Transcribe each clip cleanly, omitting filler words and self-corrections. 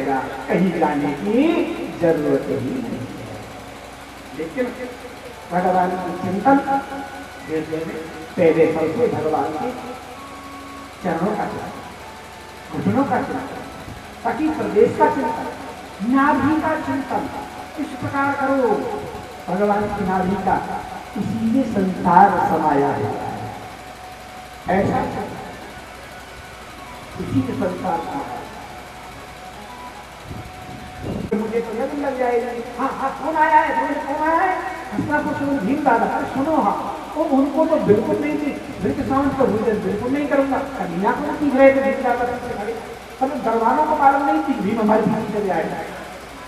जाएगा, कहीं जाने की जरूरत ही नहीं है। लेकिन भगवान की चिंतन पहले सबसे भगवान के चरणों का चिंतन, घुटनों का चिंतन, पति प्रदेश का चिंतन, नाभि का चिंतन इस प्रकार करो। भगवान की नाभि का इसी में संसार समाया है, ऐसा इसी के संसार समाया। मुझे तो लग लग जाएगी, हाँ हाँ कौन आया है, कौन आया है, हंसना को सुनो भीम दादा, अरे सुनो हाँ, वो उनको तो बिल्कुल नहीं थी, बिल्कुल साउंड को बिल्कुल नहीं करूंगा, कन्या को सीख रहे थे भीम दादा से खड़े, पर दरबारों को मालूम नहीं थी भीम हमारे पीछे चले आएगा।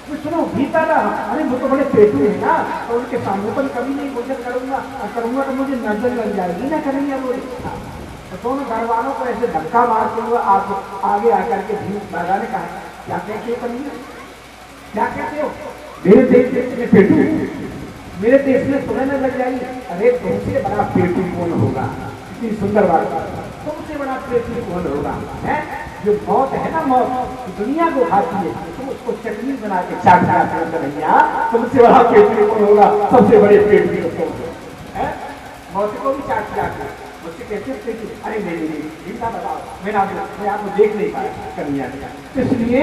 तो सुनो भीम दादा, अरे वो तो बड़े पेटू है ना, तो उनके सामने पर कभी नहीं भोजन करूंगा, और करूंगा तो मुझे नजर लग जाएगी ना, करेंगे वो। तो दोनों दरबारों को ऐसे धक्का मारते हुए आप आगे आकर के भीम दादा ने कहा, क्या कहते हो कन्या, क्या कहते हो, मेरे देश में पेटू, मेरे देश में सुनने लग जाएगी, अरे तुमसे बड़ा पेटू कौन होगा, इतनी सुंदर बात, तुमसे बड़ा पेटू कौन होगा, है जो मौत है ना, मौत दुनिया को खाती है, तुम उसको चटनी बना के चाट चाट भैया, तुमसे बड़ा पेटू कौन होगा, सबसे बड़े पेटू कौन है, मौत को भी चाट चाट मुझसे कहते थे, अरे मेरी चिंता बताओ, मैं आपको देख नहीं पाया कन्या, इसलिए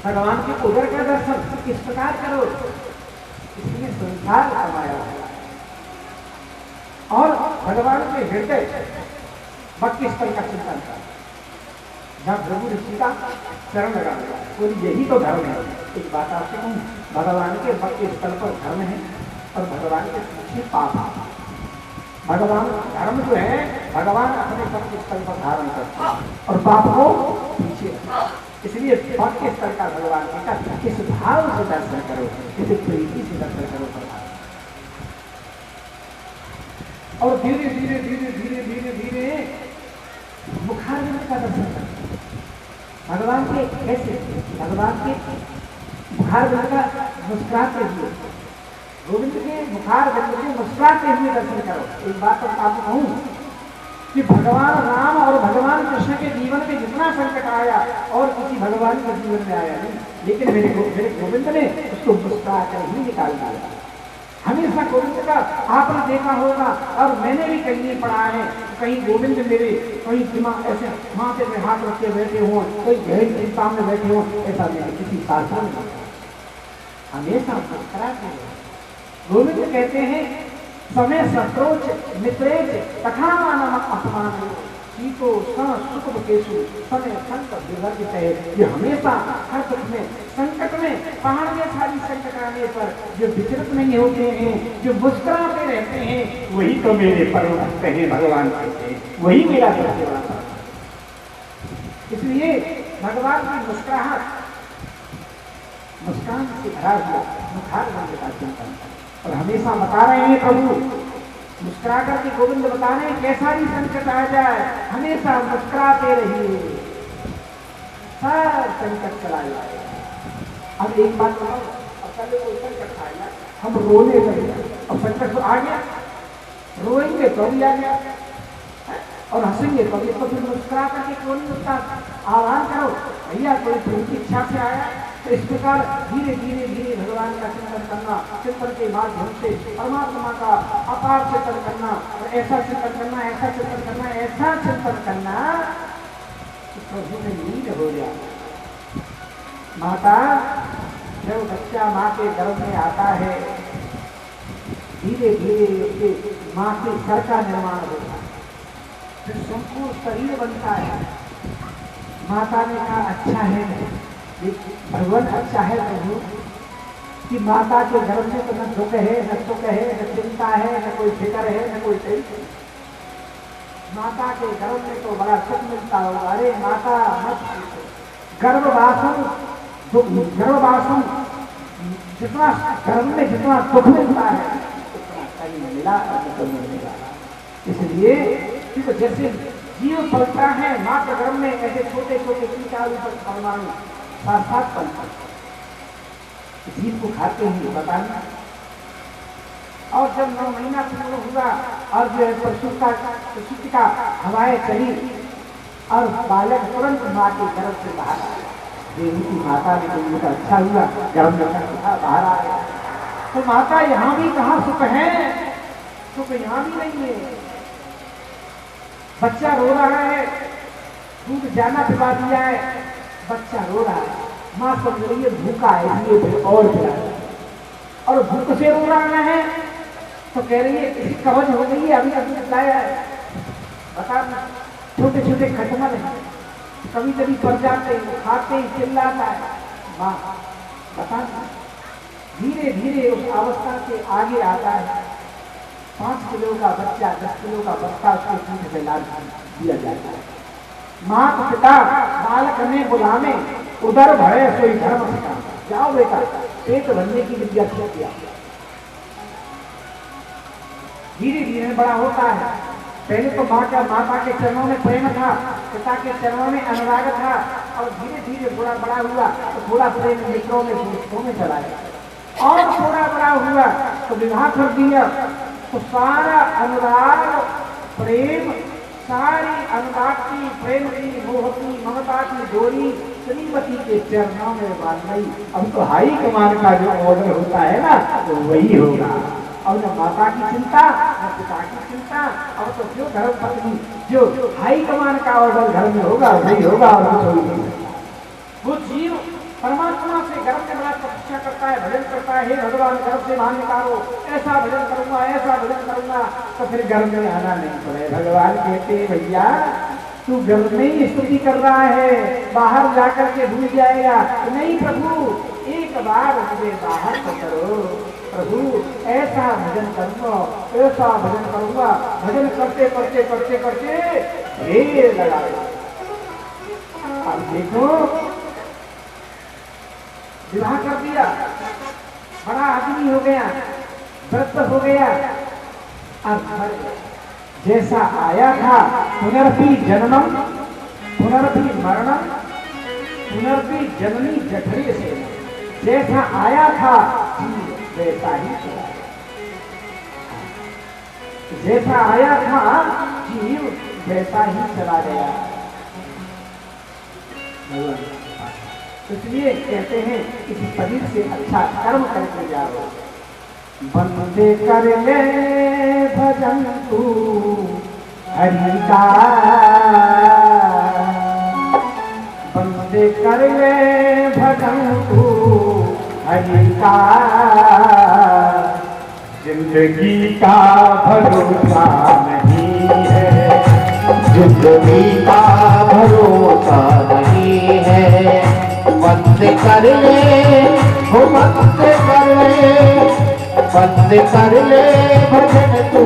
भगवान के उदर का दर्शन इस प्रकार करो, इसलिए संसार समाया और भगवान के हृदय भक्ति स्थल का चिंतन कर, जहाँ प्रभु ऋषि का चरण लगा हुआ है, और यही तो धर्म है। एक बात आपसे कहूँ, भगवान के भक्ति स्थल पर धर्म है और भगवान के पीछे पाप है। भगवान धर्म जो है भगवान अपने भक्ति स्थल पर धारण करते हैं और पाप को पीछे, इसलिए भक्ति स्तर का भगवान का किस भाव से दर्शन करो, किस प्रीति से दर्शन करो भगवान, और धीरे धीरे धीरे धीरे धीरे धीरे मुखारविंद का दर्शन करो। भगवान के कैसे, भगवान के मुखारविंद का मुस्कुराते हुए, गोविंद के मुखारविंद के मुस्कुराते हुए दर्शन करो। एक बात तो आपको कहूँ कि भगवान राम और भगवान कृष्ण के जीवन में जितना संकट आया और किसी भगवान के जीवन में आया नहीं, लेकिन मेरे गोविंद ने उसको मुस्कुरा कर ही निकाल दिया। हमेशा गोविंद का आपने देखा होगा और मैंने भी कहीं नहीं पढ़ा है, कहीं गोविंद मेरे कहीं दिमाग ऐसे माथे पे हाथ रख के बैठे हों, कोई गहरी चिंता में बैठे हों, ऐसा मैंने किसी शास्त्र में हमेशा मुस्कुराते हैं। गोविंद कहते हैं समय सत्रोच मित्रेच कथा मानव अपमान सीतो सुख केशु समय संकट विवर्जित है। ये हमेशा हर दुख में संकट में पहाड़ में सारी संकट आने पर जो विचलित नहीं होते हैं, जो मुस्कुराते रहते हैं, वही तो मेरे परम भक्त हैं, भगवान कहते हैं, वही मेरा सबसे बड़ा भक्त। इसलिए भगवान की मुस्कुराहट, मुस्कान से भरा हुआ मुखारविंद का चिंतन, और हमेशा बता रहे हैं प्रभु मुस्कुरा करके गोविंद बता रहे हैं कैसा भी संकट आ जाए हमेशा मुस्कुराते रहिए, सब संकट चला जाए। अब एक बात बताओ, अब पहले कोई संकट आएगा हम रोने लगे, अब संकट तो आ गया, रोएंगे तो भी आ गया और हंसेंगे तो भी, तो फिर मुस्कुरा करके क्यों नहीं उसका आह्वान करो भैया, कोई प्रेम की इच्छा से आया। तो इस प्रकार धीरे धीरे धीरे भगवान का चिंतन करना, चिंतन के माध्यम से परमात्मा का अपार चिंतन करना, और ऐसा चिंतन करना, ऐसा चिंतन करना, ऐसा चिंतन करना कि प्रभु में लीन हो गया। माता जब बच्चा माँ के गर्भ में आता है, धीरे धीरे उसके माँ के सर का निर्माण होता है, फिर संपूर्ण शरीर बनता है। माता ने कहा अच्छा है भगवान, अच्छा है प्रभु कि माता के गर्भ में तो न दुख है, न सुख है, न चिंता है, न कोई फिक्र है, न कोई टेंशन। माता के गर्भ में तो बड़ा सुख मिलता होगा। अरे माता मत गर्भवासन जितना गर्भ में जितना दुख मिलता है उतना कहीं मिला और मिलेगा। इसलिए जैसे जीव पलता है माँ के गर्भ में, ऐसे छोटे छोटे परमाणु साथ पलता जीव को खाते हैं बताना। और जब 9 महीना पूर्ण हुआ और जो है प्रसूति का हवाएं चली और बालक तुरंत माँ के गर्भ से बाहर आया। देवी की माता ने कही तो अच्छा हुआ, गर्भ में था बाहर आ गया। तो माता यहाँ भी कहाँ सुख है, सुख यहाँ भी नहीं है। बच्चा रो रहा है, दूध जाना पिला दिया है, बच्चा रो रहा है, माँ समझ रही है भूखा है इसलिए फिर और पिला, और भूख से रो रहा है तो कह रही है किसी कवच हो गई है, अभी अभी बताया है। बता, छोटे छोटे खटमल है, कभी कभी पड़ जाते हैं, खाते ही चिल्लाता है। माँ बता, धीरे धीरे उस अवस्था से आगे आता है। 5 किलो का बच्चा, 10 किलो का बच्चा उसके पीठ पे लाद दिया जाता है। माता पिता बालक ने बुलाने, उधर भरे सोई धर्म सिखा, जाओ बेटा पेट भरने की विद्या सीख किया। धीरे धीरे बड़ा होता है। पहले तो माता के चरणों में प्रेम था, पिता के चरणों में अनुराग था, और धीरे धीरे थोड़ा बड़ा हुआ तो थोड़ा प्रेम मित्रों में दोस्तों में चला गया, और थोड़ा बड़ा हुआ तो विवाह कर दिया। तो सारा अनुराग प्रेम, सारी अनुराग की, प्रेम की, मोह की, ममता की डोरी श्रीमती के चरणों में बांध गई। अब तो हाई कमान का जो ऑर्डर होता है ना, तो वही होगा। और न माता की चिंता, न पिता की चिंता, और तो जो धर्म पत्नी, जो हाई कमान का ऑर्डर घर में होगा वही होगा, और कोई नहीं। वो जीव परमात्मा से गर्भ में बड़ा तपस्या करता है, भजन करता है, हे भगवान गर्भ से बाहर निकालो, ऐसा भजन करूंगा, ऐसा भजन करूंगा, तो फिर गर्भ में आना नहीं पड़े। भगवान कहते भैया तू गर्भ में ही स्तुति कर रहा है, बाहर जाकर के भूल जाएगा। नहीं प्रभु, एक बार मुझे बाहर तो करो प्रभु, ऐसा भजन करूंगा, ऐसा भजन करूंगा। भजन करते करते करते करते ढेर लगा। अब देखो, विवाह कर दिया, बड़ा आदमी हो गया, व्रत हो गया, अब जैसा आया था पुनर्पि जन्मम पुनर्पि मरणम पुनर्पि जननी जठरे से, जैसा आया था वैसा ही चला गया। जैसा आया था जीव वैसा ही चला गया। इसलिए कहते हैं इस शरीर से अच्छा कर्म करके जाओ। बंदे कर ले भजन तू हरि का, बंदे कर ले भजन तू हरि का, जिंदगी का भरोसा नहीं है, जिंदगी का भरोसा नहीं है। बंद कर ले, हो बंद कर ले, बंद कर ले भजन तू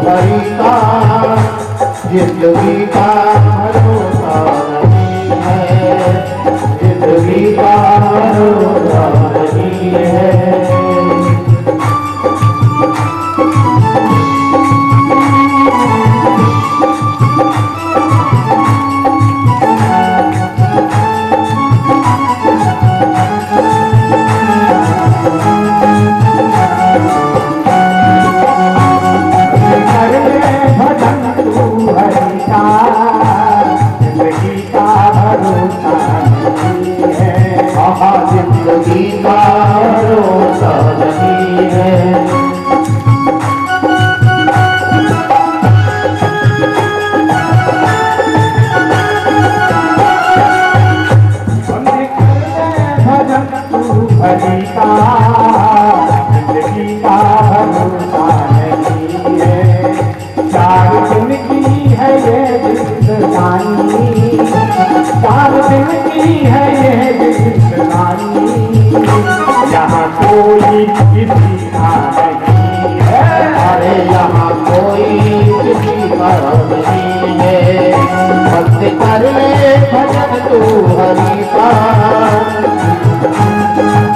हरि का, जिंदगी का भरोसा नहीं है, जिंदगी का भरोसा नहीं है। जिंदगी का भरोसा नहीं है। भजन तू हरि का, जिंदगी का भरोसा नहीं है। 4 दिन की है ये जिंदगानी, 4 दिन की है ये जिंदगानी, यहाँ कोई किसी का नहीं है। अरे यहाँ कोई किसी का नहीं है। बंद कर ले भजन तू हरि का,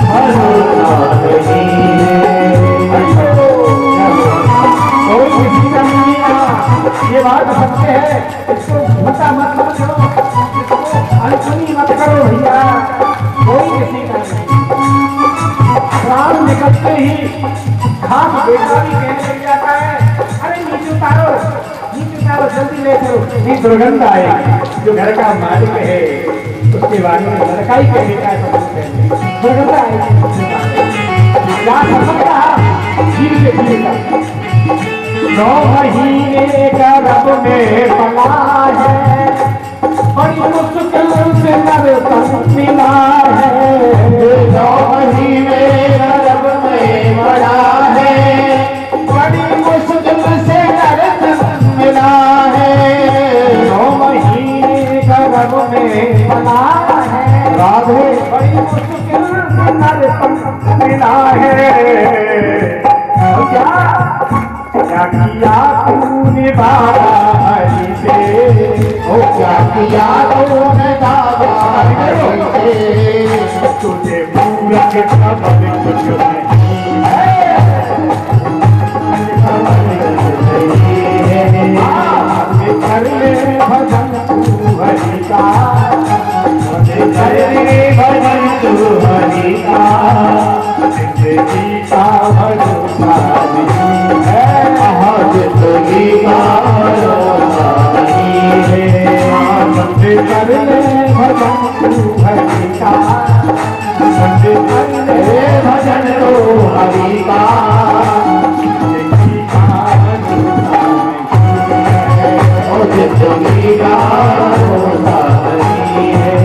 भरोसा नहीं है। कोई किसी का नहीं है, ये बात सत्य है। इसको मत करो, इसको अनसुनी मत करो भैया, कोई किसी का नहीं। प्राण निकलते ही खास बेटा भी कहने लग जाता है, अरे नीचे उतारो जल्दी ले चलो, ये दुर्गंध आएगी। जो घर का मालिक है उसके बारे में लड़काई कहने का दुर्घटना क्या संबंध रहा जीव के जीव का 9 महीने का रब में पला है बड़ी मुश्किल से नर मिला है 9 महीने का रब में पला है बड़ी मुश्किल से नर मिला है 9 महीने का रब में पला है राधे बड़ी मुश्किल से नर मिला है क्या किया तूने बाबा हरि से ओ क्या किया तूने बाबा हरि से तुझे मूर्ख खबर कुछ नहीं है कर ले भजन तू हरि का कर ले भजन तू हरि का जिंदगी का भरोसा नहीं है जिंदगी का भरोसा नहीं है कर ले भजन तू हरि का कर ले भजन तो हरि का जिंदगी का भरोसा नहीं है ओ जिंदगी का भरोसा नहीं है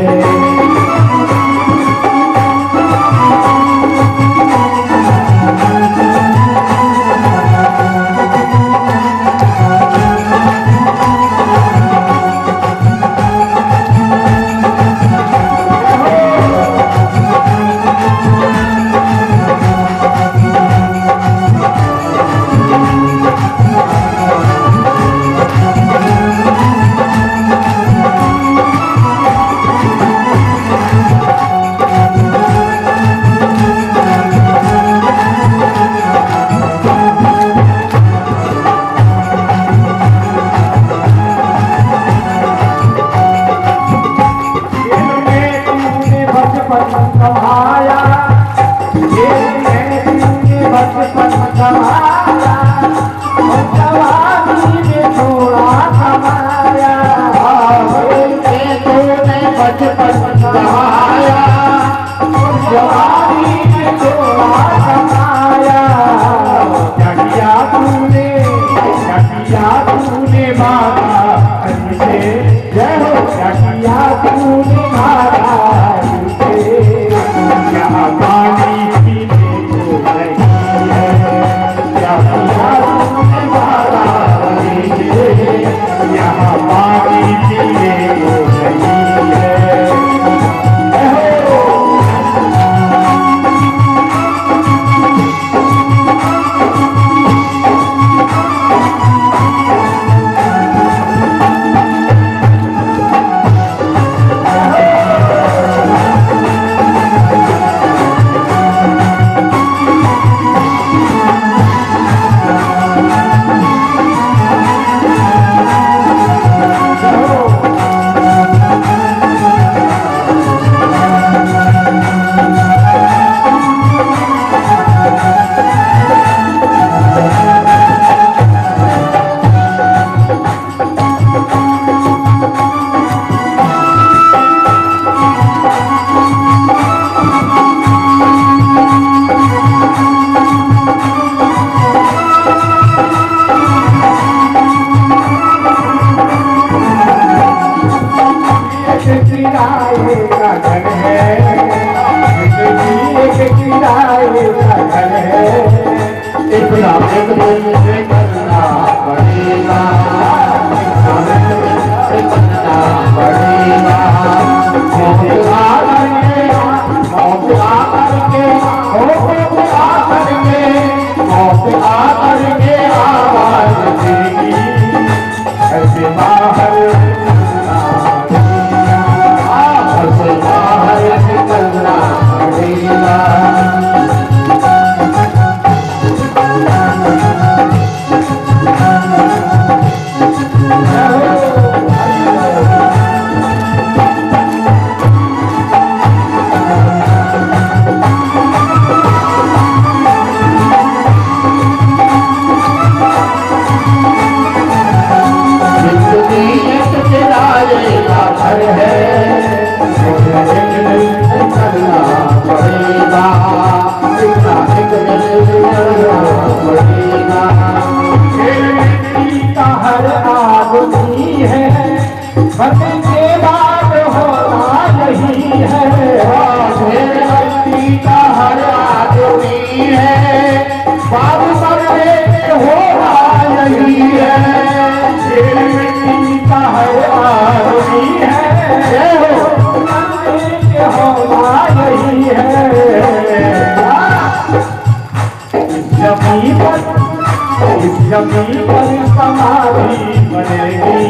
जमीन पर समाधि बनेगी,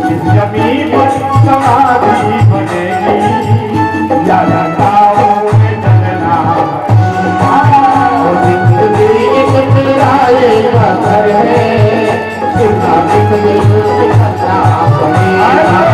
इस जमीन पर समाधि बनेगी, या लताओं में जलना जिंदगी एक तेरा एक घर है, सुना दिल करना पड़ेगा।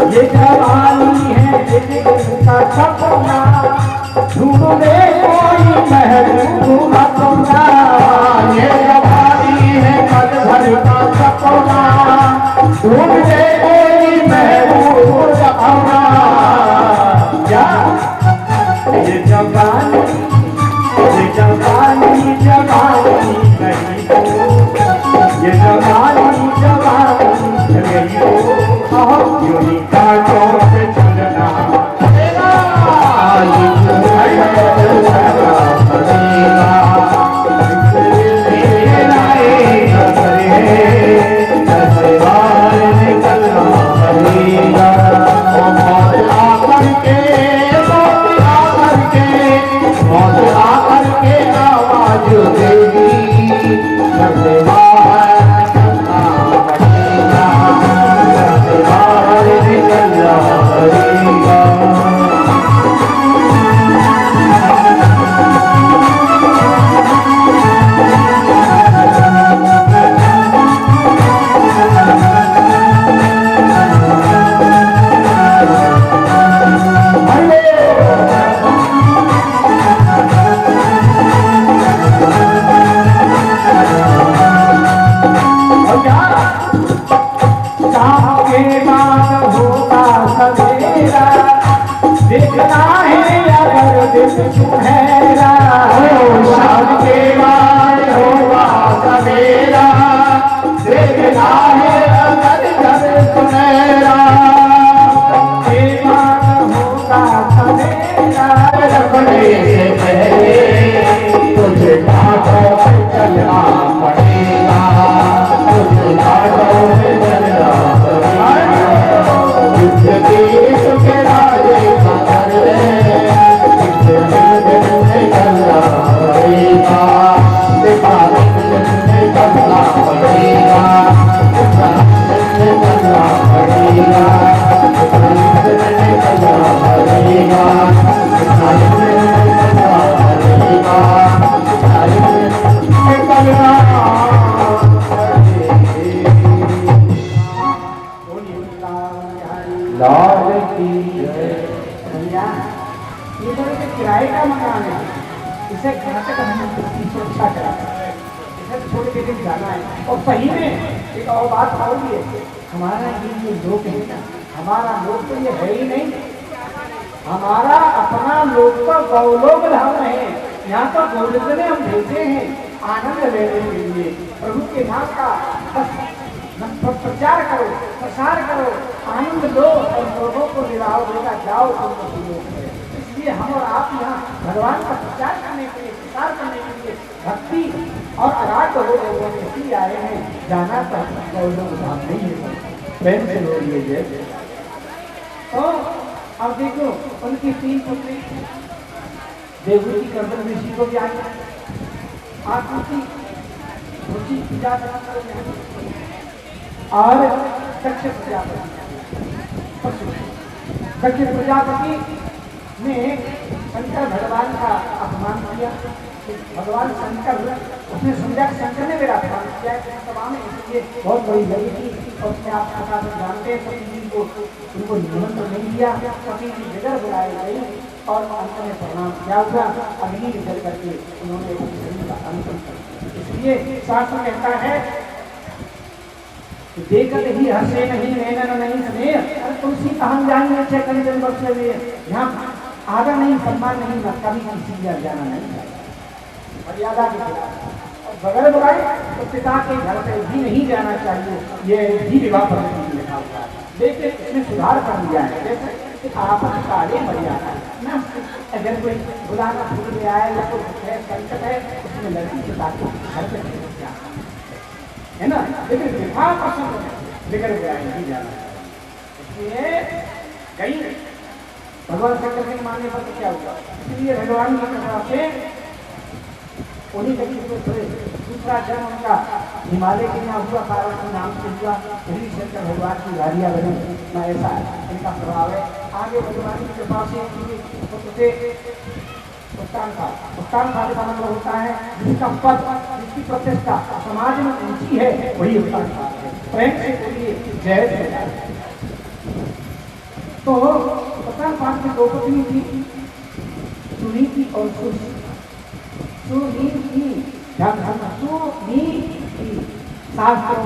ये जवानी है जिसका सपना, ढूंढे कोई महबूब अपना। ये जवानी है पल भर का सपना, ढूंढे कोई महबूब अपना। क्या ये जवानी जवानी नहीं हो, ये जवानी नहीं हो, यूं कांटों पे चलना देखना है अगर दिल सुनहरा, शाम के बाद होगा सवेरा, देखना है अगर दिल सुनहरा। के बाद होगा सवेरा, रखने से पहले तुझे घाटों पे चलना पड़ेगा, तुझे घाटों पे चलना पड़ेगा। जिस के राजे का घर है, चलना पड़ेगा, चलना पड़ेगा, चलना पड़ेगा, चलना लाल की भैया ये तो एक किराए का मकान है, इसे घर तक हम सुरक्षा करा, इसे छोड़ के दिन जाना है। और सही में एक और बात होगी है, हमारा ये लोग है ना, हमारा लोग तो ये है ही नहीं, हमारा अपना लोग तो गौलोक धाम है। यहाँ तो गोविंद ने हम भेजे हैं आनंद लेने के लिए, प्रभु के नाम का प्रचार करो, प्रसार करो, आनंद लो और लोगों को दिलाओ, बेटा जाओ तुम। इसलिए हम और आप यहाँ भगवान का प्रचार करने के लिए, प्रसार करने के लिए भक्ति और आराध हो लोगों ने इसलिए आए हैं। जाना तो लोग धाम नहीं है, प्रेम से लोग लीजिए। तो अब देखो उनकी 3 पुत्री देवहूति की कर्दन ऋषि को भी आई, आकृति रुचि पूजा और दक्ष प्रजापति ने शंकर भगवान का अपमान किया। भगवान शंकर उसने समझा कि शंकर ने मेरा अपमान किया है, इसलिए बहुत बड़ी लड़ी थी। और उसने आप जानते हैं सती जी को उनको निमंत्रण नहीं दिया, सती जी जगह बुलाई गई और अंत में परिणाम क्या हुआ, अग्नि निकल करके उन्होंने अंतिम कर। इसलिए शास्त्र कहता है देखत ही हंसे नहीं नैनन नहीं स्नेह, अरे तुलसी कहाँ जाएंगे 6 दिन बरसे में। यहाँ आदर नहीं, सम्मान नहीं, मत कभी किसी का जाना नहीं चाहिए, मर्यादा के खिलाफ। बगैर बुराई तो पिता के घर पे भी नहीं जाना चाहिए, ये भी विवाह पद्धति में लिखा हुआ है। लेकिन इसमें सुधार कर दिया है, जैसे आपस काले मर्यादा ना, अगर कोई बुलाना भूल गया है या कोई संकट है, उसमें लड़की पिता के घर पे नहीं जाना है ना, लेकिन विवाह पसंद है, बिगड़ गया नहीं जाना। इसलिए कहीं भगवान शंकर के मानने पर तो क्या होगा, इसलिए भगवान की कृपा से उन्हीं तरीके से दूसरा जन्म उनका हिमालय के यहाँ हुआ, पार्वती नाम से हुआ, श्री शंकर भगवान की गाड़ियाँ बनी ना, ऐसा इनका प्रभाव है। आगे भगवान की कृपा से उत्तान काल का मतलब होता है जिसका पद, जिसकी प्रतिष्ठा समाज में ऊंची है, वही उत्तान काल है। प्रेम से बोलिए जय। तो उत्तान काल की दो पत्नी थी, सुनीति और सुनीति। शास्त्रों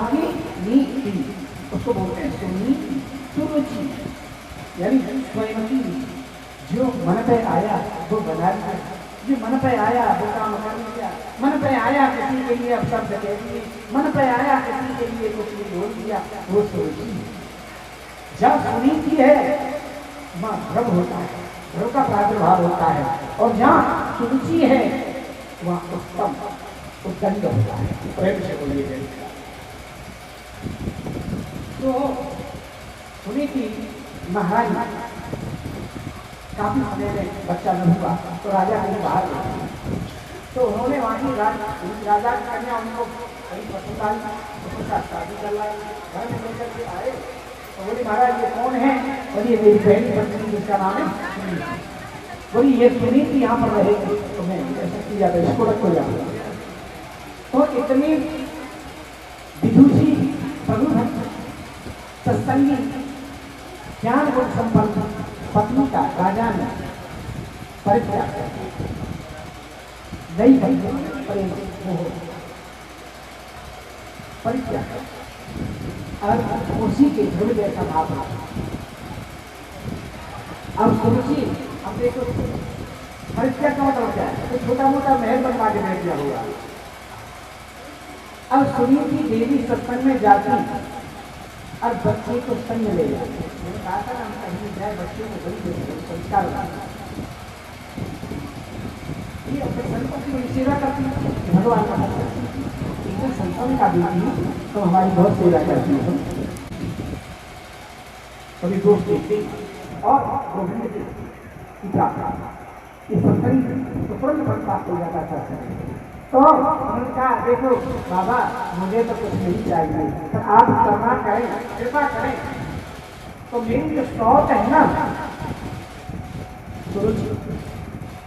की नीति उसको बोलते हैं सुनीति, सुरुचि, यानी स्वयंती, जो मन पे आया वो बना लिया, जो मन पे आया वो काम कर लिया, मन पे आया किसी के लिए शब्द कह दिए, मन पे आया किसी के लिए कुछ बोल दिया, वो सुरुचि। जब सुनीति है वहाँ ध्रुव होता है, ध्रुव का प्रादुर्भाव होता है, और जहाँ सुरुचि है वहाँ उत्तम उद्दंड होता है। प्रेम से बोलिए जय। तो सुनी थी महाराज काफी समय में बच्चा नहीं हुआ, तो राजा कहीं बाहर गए, तो उन्होंने वहाँ की राजा की कन्या उनको कहीं अस्पताल उसके साथ शादी करवाई, घर में लेकर के आए, तो बोली महाराज ये कौन है, बोलिए मेरी बहन पत्नी जिसका नाम है, बोली ये सुनी थी यहाँ पर रहेगी, तो मैं ऐसा किया था, इसको रखो जाऊँ। तो इतनी विदुषी प्रभुभक्त सत्संगी ज्ञान गुण संपन्न पत्नी का राजा ने परित्याग कर दिया, नहीं परित्याग, और उसी के ध्रुव जैसा भाव। अब सुरुचि, अब देखो परित्याग का मतलब क्या है, तो छोटा मोटा महल बनवा के बैठ गया होगा। अब सुनीति देवी सत्संग में जाती और बच्चे को संग ले जाते, मैंने कहा था ना हम कहीं जाए बच्चे को बड़ी संस्कार ये अपने संतों की बड़ी सेवा करती है, भगवान का भक्त संतों का बेटी तो हमारी बहुत सेवा करती है। कभी दोस्त देखते और गोविंद की प्रार्थना ये सत्संग तो तुरंत फल प्राप्त हो जाता था। तो उन्होंने कहा देखो बाबा मुझे तो कुछ नहीं चाहिए, तो आप करना करें, कृपा करें, तो मेरी जो शौक है ना, सुरुचि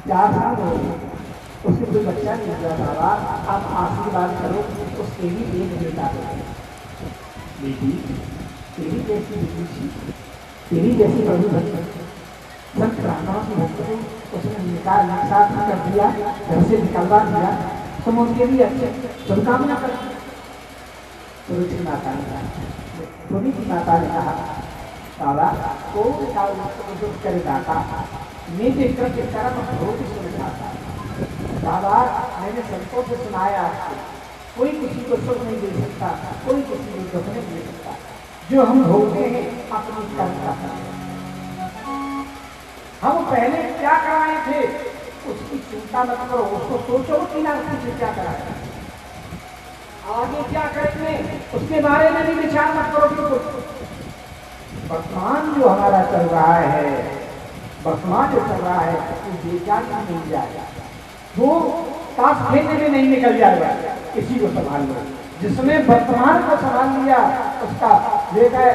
4 साल हो गए उससे कोई बच्चा नहीं हुआ, बाबा आप आशीर्वाद करो उसके भी एक बेटा हो, बेटी तेरी जैसी विदुषी, तेरी जैसी प्रभु भक्त सब ब्राह्मणों की भक्त को उसने निकाल साथ कर दिया, घर से निकलवा दिया, तुम उनके लिए अच्छे शुभकामना कर। सुरुचि माता ने कहा, सुनीति माता ने कहा बाबा को करे दाता मेरे कृत्य कर्म भोग सुलझाता। बाबा मैंने संतों से सुनाया आपको, कोई किसी को सुख नहीं दे सकता, कोई किसी को दुख नहीं दे सकता, जो हम भोगते हैं अपनी कर्म का। हम पहले क्या कराए थे उसकी चिंता मत करो, उसको सोचो कि ना उसकी क्या कराया, आगे क्या करेंगे उसके बारे में भी विचार मत करो। बिल्कुल वर्तमान जो हमारा चल रहा है, वर्तमान जो चल रहा है वो बेकार नहीं जाएगा, वो ताश खेलने में नहीं निकल जाएगा, इसी को संभाल लो। जिसने वर्तमान को संभाल लिया उसका जो है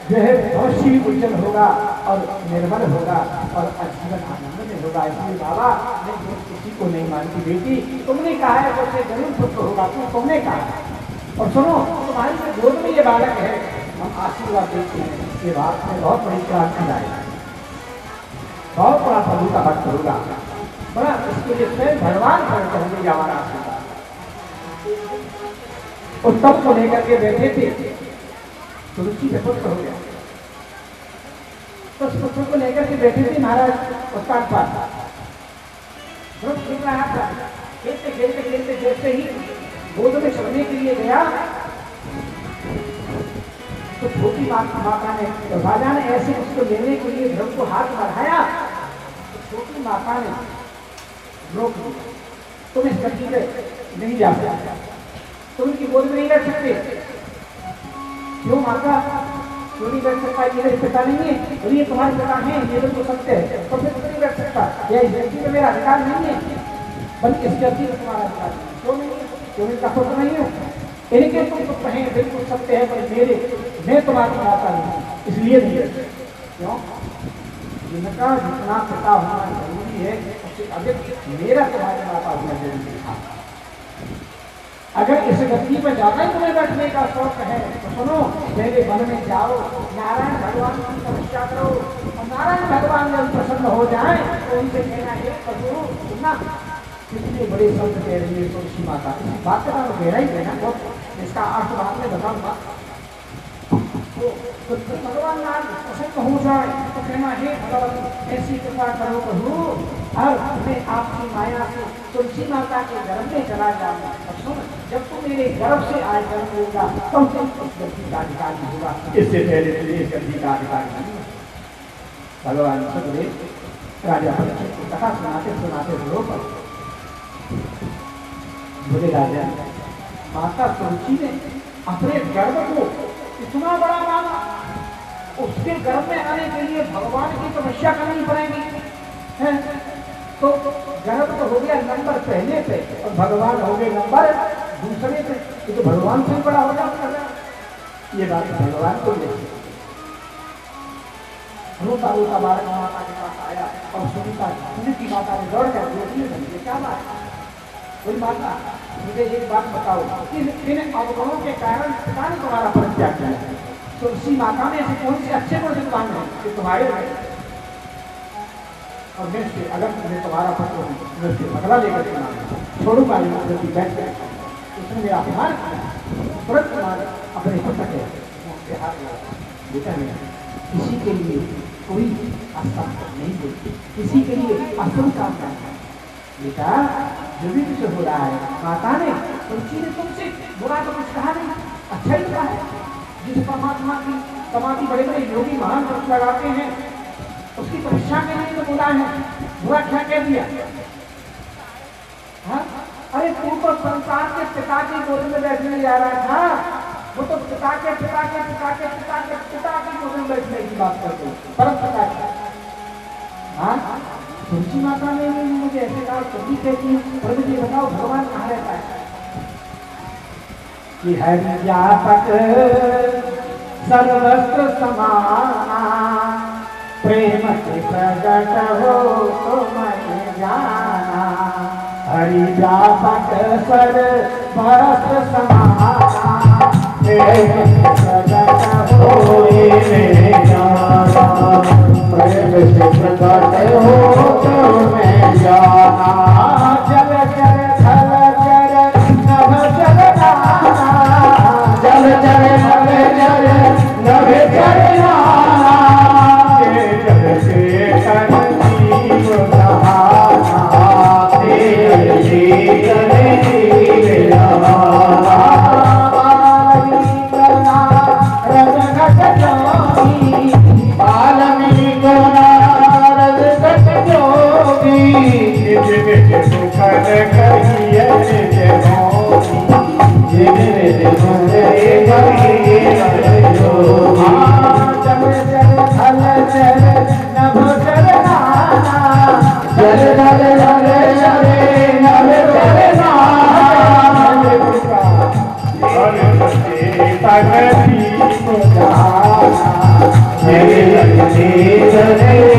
भविष्य भी उज्जवल होगा और निर्मल होगा और जीवन आनंद में होगा। इसलिए बाबा मैं किसी को नहीं मानती, बेटी तुमने कहा है उससे जरूर पुत्र होगा, तुमने कहा, और सुनो तुम्हारी गोद में ये बालक है, हम आशीर्वाद देते हैं, ये बात में बहुत बड़ी क्रांति आएगी, बहुत बड़ा प्रभु का भक्त होगा, बड़ा इसके लिए स्वयं भगवान खड़े होंगे हमारा आशीर्वाद। उत्तम को लेकर के बैठे थे, सुरुचि में पुत्र हो गया, तो उस पुत्र को लेकर के बैठे थे महाराज उसका पास। ध्रुव खेल रहा था, खेलते खेलते खेलते जैसे ही गोद में चढ़ने के लिए गया तो छोटी माता ने, तो राजा ने ऐसे उसको लेने के लिए ध्रुव को हाथ बढ़ाया तो छोटी माता ने रोक दिया, तुम इस गति पे नहीं जा सकते, तुम उनकी गोद में नहीं रख सकते। क्यों माता, क्यों नहीं बैठ सकता? ये मेरे पिता नहीं है, और ये तुम्हारे पिता हैं, ये तो सत्य है, तो फिर नहीं बैठ सकता। या इस व्यक्ति में मेरा अधिकार नहीं है, बल्कि इस व्यक्ति में तुम्हारा अधिकार नहीं है। क्यों नहीं है? क्यों इनका पुत्र नहीं हो? इनके तुम पुत्र हैं, बिल्कुल सत्य है, पर मेरे, मैं तुम्हारा माता नहीं हूँ, इसलिए नहीं है। क्यों? जिनका जितना पिता होना जरूरी है उससे अधिक मेरा तुम्हारी माता होना जरूरी था। अगर इस गति पर ज्यादा ही तुम्हें बैठने का शौक है तो सुनो, मेरे वन में जाओ, नारायण भगवान की तपस्या करो, और नारायण भगवान जब प्रसन्न हो जाए तो उनसे कहना है प्रभु सुनना, कितने बड़े शब्द कह रही है तुलसी माता। इस बात का गहरा ही कहना, बहुत इसका अर्थ बाद में बताऊंगा। तो भगवान नाम प्रसन्न हो जाए तो कहना है भगवान ऐसी कृपा करो प्रभु, और मैं आपकी माया से तुलसी माता के गर्भ में चला जाऊंगा। और सुन, जब तू मेरे गर्भ से आए गर्भ होगा तो तुम उस गति का अधिकारी होगा, इससे पहले तुझे इस गति का अधिकारी नहीं। भगवान सुखदेव राजा परीक्षित को कथा सुनाते सुनाते रो पर बोले, राजा माता तुलसी ने अपने गर्भ को इतना बड़ा माना, उसके गर्भ में आने के लिए भगवान की तपस्या करनी पड़ेगी है? तो गर्भ तो हो गया नंबर पहले पे और भगवान हो गए नंबर दूसरे पे, तो भगवान से बड़ा हो जाता है। ये बात भगवान को लेती, रोता रोता बालक माता के पास आया और सुनी की माता ने दौड़ कर बोली, क्या बात है? बोली माता मुझे एक बात बताओ, इन अवगुणों के कारण पिता ने तुम्हारा परित्याग किया है, तुलसी माता में ऐसे कौन से अच्छे गुण विद्वान है कि तुम्हारे और मैं से अगर मैं तुम्हारा पत्र हूँ, मैं उससे बदला लेकर के छोड़ूंगा, बैठ गया उसने मेरा अपमान किया, तुरंत तुम्हारे अपने पुत्र के हाथ लगा। बेटा मेरा किसी के लिए कोई आस्था नहीं बोलती, किसी के लिए असुर काम करता है। बेटा जो भी कुछ हो रहा है, माता ने तुलसी ने तुमसे बुरा तो कुछ कहा नहीं, अच्छा ही कहा है। जिस परमात्मा की समाधि बड़े बड़े योगी महान पुरुष लगाते हैं उसकी तपस्या के लिए तो बोला है, बुरा क्या कह दिया? हाँ? अरे तू तो संसार के पिता की गोद में बैठने जा रहा था, वो तो पिता के पिता के पिता के पिता के पिता की गोद में बैठने की बात करते, परम पिता की। हाँ, तुलसी माता ने मुझे ऐसे कहा, तुम कहती है, पर मुझे बताओ भगवान कहाँ रहता है? कि हरि व्यापक सर्वस्त्र समाना, प्रेम से प्रगट हो तो मैं जाना। हरि व्यापक सर्वस्त्र समाना, प्रेम से प्रगट हो मैं जाना। प्रेम से प्रगट हो तो मैं जाना। जल जल थल जल नभ जल नाना, जल जल थल जल नभ जल नाना। जल से तन जीव सहाना, तेरे जीवन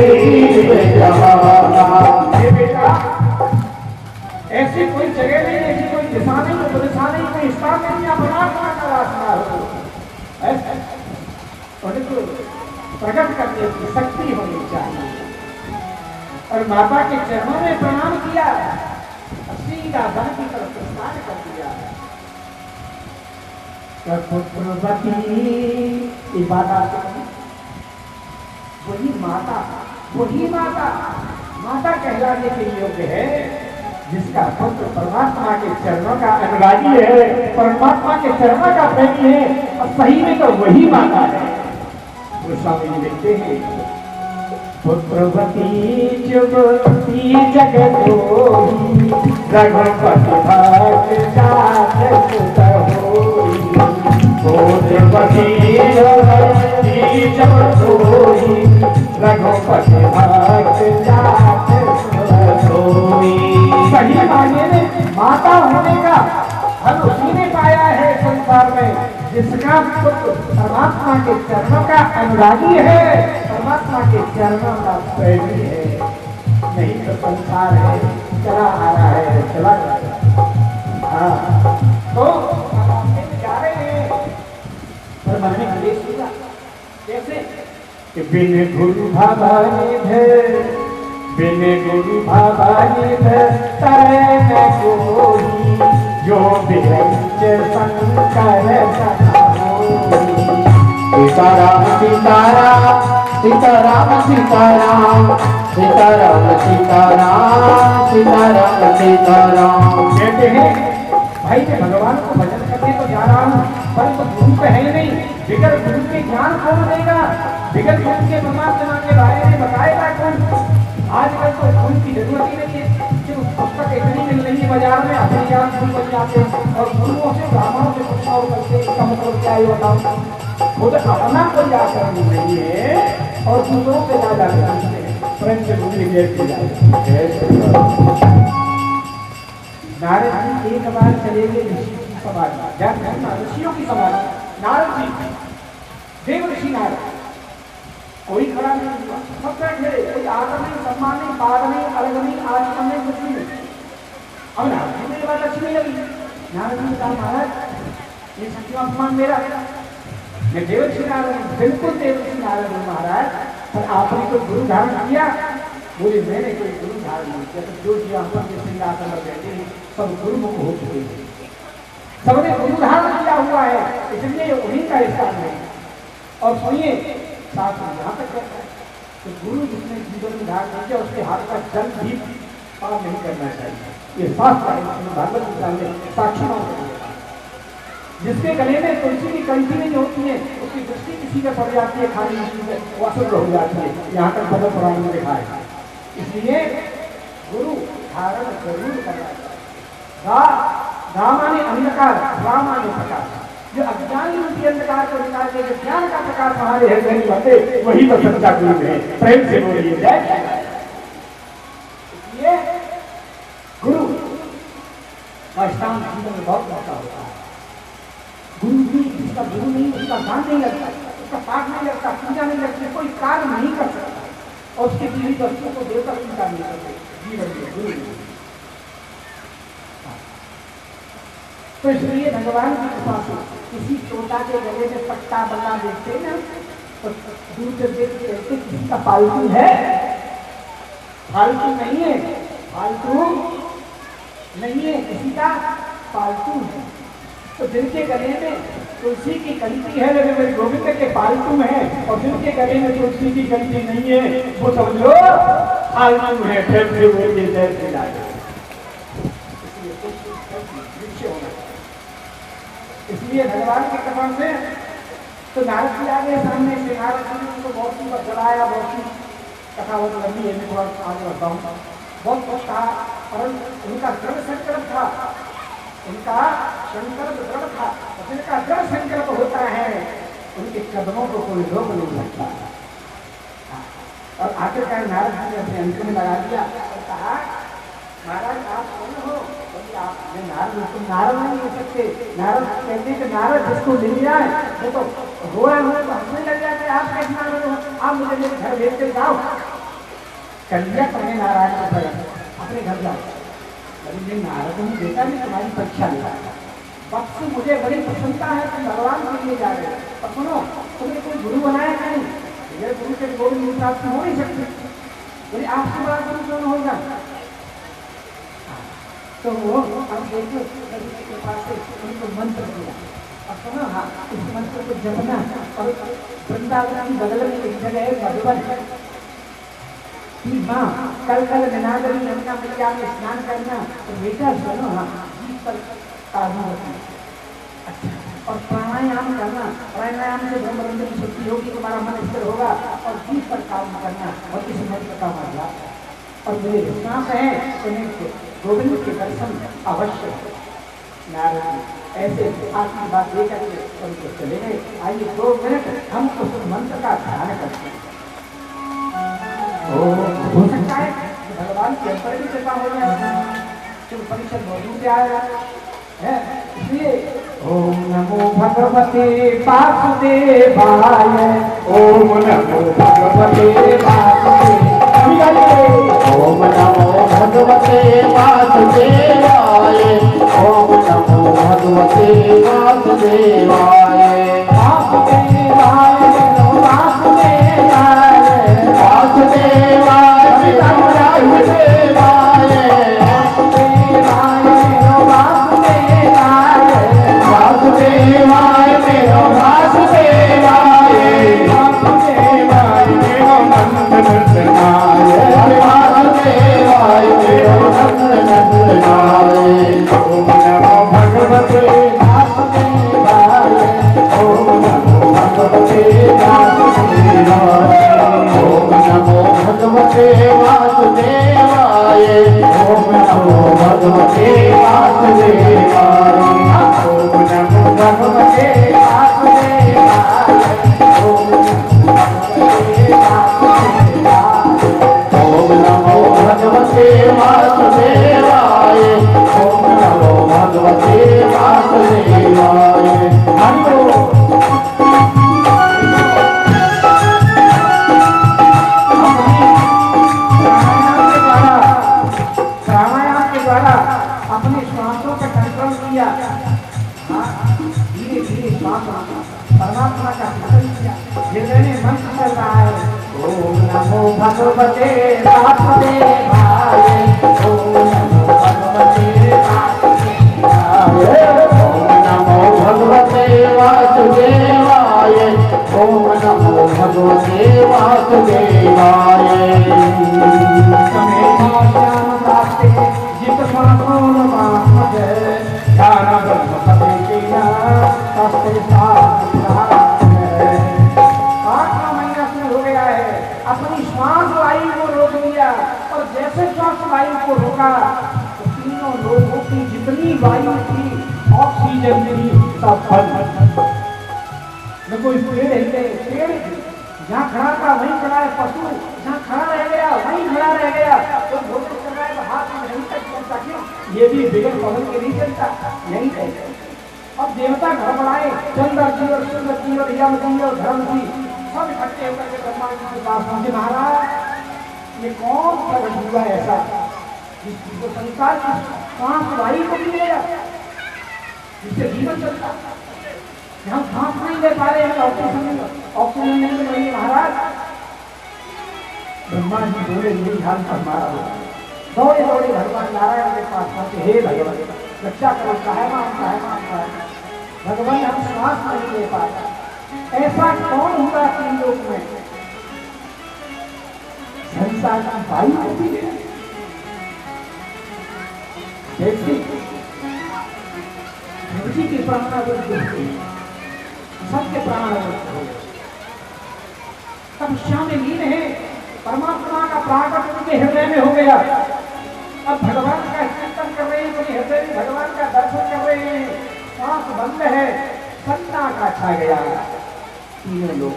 जीव रहाना। ऐसी कोई जगह नहीं, ऐसी कोई दिशा नहीं, दिशा नहीं, कोई स्थान नहीं, या परमात्मा का रास्ता हो। उनको प्रकट करने की शक्ति होनी चाहिए। और माता के चरणों में प्रणाम किया, सीधा धन की तरफ प्रस्थान कर दिया। पुत्रवती बात वही माता, वही माता माता कहलाने के योग्य है जिसका पुत्र परमात्मा के चरणों का अनुरागी है, परमात्मा के चरणों का प्रेमी है, और सही में तो वही माता है। तो स्वामी जी लिखते हैं, पुत्रवती जुगती जगदोही, रघुपति भक्त जात सुत होई। पुत्रवती जुगती जगदोही, रघुपति भक्त जात सुत होई। सही मायने में माता होने का फल उसी ने पाया है संसार में जिसका पुत्र परमात्मा के चरणों का अनुरागी है, परमात्मा के चरणों का प्रेमी है। नहीं तो संसार है, चला आ रहा है, चला जा रहा है। हाँ, तो जा रहे हैं पर मन में क्लेश होगा। कैसे कि बिन गुरु भवानी है, बिन गुरु भवानी तरे न कोई, जो बिरंच संकर सदा होई। सीताराम सीताराम सीताराम सीताराम सीताराम सीताराम सीताराम सीताराम। कहते हैं भाई मैं भगवान को भजन करने तो जा रहा हूँ, परंतु गुरु तो है ही नहीं, बिगर गुरु के ज्ञान कौन देगा, बिगर गुरु के परमात्मा के बारे में बताएगा कौन। आजकल तो गुरु की जरूरत ही नहीं है, जो पुस्तक इतनी मिल रही है बाजार में, अपने ज्ञान गुरु बन जाते हैं और गुरुओं से ब्राह्मणों से कुछ और करते। इसका मतलब क्या है बताओ, वो तो अपना कोई आचरण नहीं है और दूसरों से जा जाते हैं। प्रेम से नारद जी एक बार चले गए ऋषि की समाज, ऋषियों की समाज। नारद जी देव ऋषि नारद, कोई खड़ा नहीं हुआ, सब बैठे, कोई आदर नहीं, सम्मान नहीं, पाद नहीं, अलग नहीं, आचमन नहीं, कुछ नहीं। अब नारद जी मेरी बात अच्छी नहीं लगी। नारद जी ने कहा महाराज ये सच्चा अपमान मेरा, मैं देव ऋषि नारद, बिल्कुल देव ऋषि नारद हूँ महाराज, पर आपने कोई गुरु धारण किया? बोले मैंने कोई गुरु धारण नहीं किया। तो जो जी हम के सिंहासन पर बैठे हैं सब गुरुमुख हो चुके हैं, सबने गुरु धारण किया हुआ है, इसलिए उन्हीं का स्थान है। और सुनिए साथ में यहाँ तक कहता है तो गुरु जिसने जीवन में धारण नहीं किया उसके हाथ का जल भी पार नहीं करना चाहिए। ये शास्त्र है, भागवत गीता में साक्षी मान है। जिसके गले में तुलसी की कंठी नहीं होती है उसकी दृष्टि किसी का पड़ जाती है, खाली वो अशुद्ध हो जाती है। यहाँ तक पद्म पुराण में लिखा है। इसलिए गुरु धारण जरूर करना चाहिए। गा माने अंधकार, रा माने प्रकाश। जो अज्ञानी उनकी अंधकार को निकाल के जो ज्ञान का प्रकाश हमारे हृदय में बसे, वही तो सच्चा गुरु है। प्रेम से बोलिए जय। इसलिए गुरु का स्थान जीवन में बहुत महत्व होता है। गुरु भी जिसका गुरु नहीं, उसका दान नहीं लगता, उसका पाठ नहीं लगता, पूजा नहीं लगती, कोई कार्य नहीं कर सकता और उसके जीवित वस्तुओं को देवता पूजा नहीं करते। जीवन में गुरु नहीं। तो इसलिए भगवान की कृपा से किसी तोता के गले में पट्टा बना देते ना तो दूर से देख के कहते किसी का पालतू है, फालतू नहीं है, फालतू नहीं है, किसी का पालतू है। तो जिनके गले में तुलसी की कंठी है लेकिन मेरे गोविंद के पालतू है, और जिनके गले में तुलसी की कंठी नहीं है वो समझ लो फालतू है। फिर से बोलिए जय श्री राम। इसलिए भगवान की कृपा से तो नारद जी आ गए सामने से। नारद जी ने उनको बहुत सी जलाया, बहुत सी कथा बहुत लंबी है, मैं थोड़ा आगे बढ़ता हूँ। बहुत कुछ कहा, परंतु उनका दृढ़ संकल्प था, उनका संकल्प दृढ़ था। जिनका दृढ़ संकल्प होता है उनके कदमों को कोई रोक नहीं सकता। और आखिरकार नारद जी ने अपने अंत में लगा दिया और कहा महाराज आप कौन हो? आप नारद, तुम नारद नहीं हो सकते। नारद कहते हैं कि नारद जिसको मिल जाए वो तो हो रहा है तो हंसने लग जाते। आप कैसे नारद हो? आप मुझे मेरे घर भेज के जाओ। कन्या पढ़े नारायण को अपने घर जाओ। लेकिन मैं नारद हूँ बेटा, मैं तुम्हारी परीक्षा लेता वक्त मुझे बड़ी प्रसन्नता है तुम भगवान के लिए जा रहे हो। और सुनो तुमने कोई गुरु बनाया नहीं, मेरे गुरु के गोविंद प्राप्त हो नहीं सकते, बोले आपके बड़ा गुरु कौन होगा? तो वो हम देखो के पास से उनको मंत्र दिया और सुनो हाँ इस मंत्र को जपना। और वृंदावन की बगल में एक जगह है मधुबन, कि माँ कल विनागरी यमुना मैया में स्नान करना, तो बेटा सुनो, हाँ जीभ पर काबू रखना। अच्छा, और प्राणायाम करना, प्राणायाम से ब्रह्मरंध्र की शुद्धि होगी, तुम्हारा मन स्थिर होगा, और जीभ पर काबू करना, और किसी मत का मामला। और मेरे विश्वास है उन्हें गोविंद के दर्शन अवश्य। नारद ऐसे आखिरी बात लेकर के उनको चले गए। आइए 2 मिनट हम उस मंत्र का ध्यान करते हैं। हो सकता है भगवान के ऊपर भी कृपा हो जाए, जो परिषद मौजूद से आएगा है, इसलिए ओम नमो भगवते वासुदेवाय, ओम नमो भगवते वासुदेवाय, ओम नमो भगवते वासुदेवाय, ओम नमो भगवते वासुदेवाय, वासुदेवाय वासुदेवाय, वासुदेवाय वासुदेवाय, वासुदेवाय मेरो वासुदेवाय, वासुदेवाय मेरो नंदनंदनाय, वासुदेवाय मेरो नंदनंदनाय। ओम नमो भगवते वासुदेवाय, ओम नमो भगवते वासुदेवाय, ओम नमो भगवते वासुदेवाय, ओम नमो भगवते वासुदेवाय, ओम नमो भगवते वासुदेवाय, ओम नमो भगवते वासुदेवाय। ओम नमो भगवते वासुदेवाय, ओम नमो भगवते वासुदेवाय। प्राणायाम के द्वारा अपने श्वासों का कंट्रोल किया, धीरे धीरे श्वास परमात्मा का चिंतन किया, हृदय में मंत्र चल रहा है। ओम नमो भगवते वासुदेवाय, ओम नमो भगवते वासुदेवाय, ओम नमो भगवते वासुदेवाय, ओम नमो भगवते वासुदेवाय। समेधायाम प्राप्ते जित श्वासो नमात्मजे, ध्यान ब्रह्मपदे कीना तस्ते आठवां महीना शुरू हो गया है। अपनी श्वास वायु को रोक दिया, और जैसे श्वास वायु को रोका तो तीनों लोगों की जितनी वायु थी, ऑक्सीजन थी, सब बंद। न कोई पेड़ हिले, पेड़ जहाँ खड़ा था वहीं खड़ा है, पशु जहाँ खड़ा रह गया वहीं खड़ा रह गया, तो भोजन कर रहा है तो हाथ में नहीं तक पहुंचा, क्यों? ये भी बिगड़ पवन के नहीं चलता, यही है। अब देवता घर बनाए, चंद्र जी और सूर्य जी और यम जी और धर्म जी सब इकट्ठे होकर के ब्रह्मा जी के पास पहुंचे। महाराज, ये कौन प्रकट हुआ ऐसा जिसको संसार की सांस वायु को मिलेगा, जिससे जीवन चलता, हम सांस नहीं ले पा रहे हैं, ऑक्सीजन नहीं मिल रही है। महाराज, ब्रह्मा जी बोले मेरी हाल पर मारा हो, दौड़े दौड़े भगवान नारायण के पास पहुंचे। हे भगवान, रक्षा करो, साहेबान साहेबान साहेब, भगवान हम श्वास नहीं ले पाते, ऐसा कौन हुआ तीन लोक में संसार की वायु होती है, जैसे शिवजी की प्राणावृत्ति होती है, सबके प्राणावृत्ति हो गए। तपस्या में लीन है, परमात्मा का प्राकट उनके हृदय में हो गया। अब भगवान का चिंतन कर रहे हैं, उनके हृदय में भगवान का दर्शन कर रहे हैं, सांस बंद है, सन्नाटा छा गया। तीनों लोग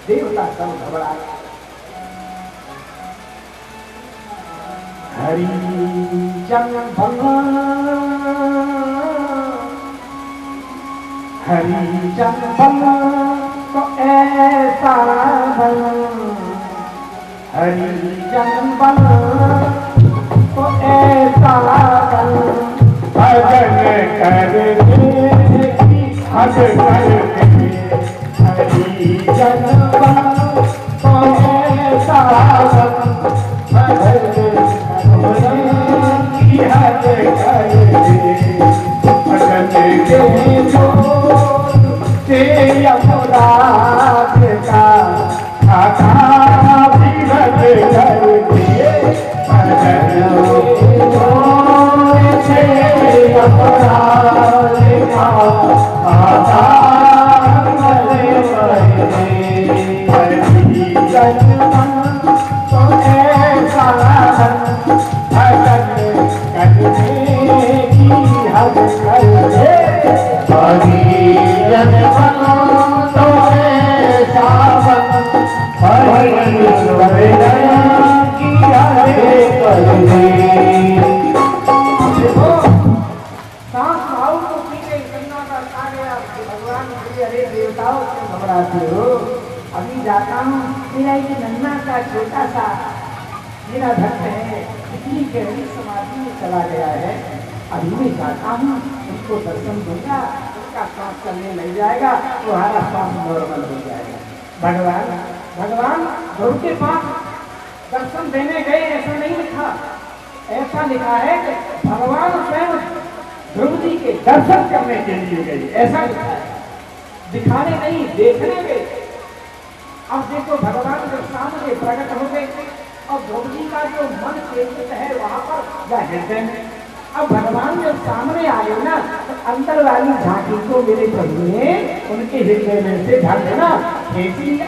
देवता सब घबरा गए। हरि जन हरि जन तो ऐसा बल, हरि जन तो ऐसा बल, भजन करते हज करते, हरि जन तो ऐसा बल, हज करते, भजन के यमुराज का खाता भी भज कर पर दया किया रे कर दे। देखो सांस भाव को पीछे गंगा का आ गया भगवान बोले अरे देवताओं क्यों घबराते हो, अभी जाता हूँ, मेरा एक नन्हा का छोटा सा मेरा भक्त है, इतनी गहरी समाधि में चला गया है, अभी मैं जाता हूँ, उनको दर्शन दूंगा, उनका सांस चलने लग जाएगा, तुम्हारा सांस नॉर्मल हो जाएगा। भगवान ध्रुव के पास दर्शन देने गए ऐसा नहीं लिखा, ऐसा लिखा है कि भगवान स्वयं ध्रुव जी के दर्शन करने के लिए गए, ऐसा लिखा है, दिखाने नहीं देखने गए। अब देखो भगवान जब सामने प्रकट हो गए और ध्रुव जी का जो मन केंद्रित है वहां पर या हृदय में, अब भगवान जब सामने आए ना तो अंदर वाली झांकी को मेरे प्रभु ने उनके हृदय में से झांकना खींच लिया,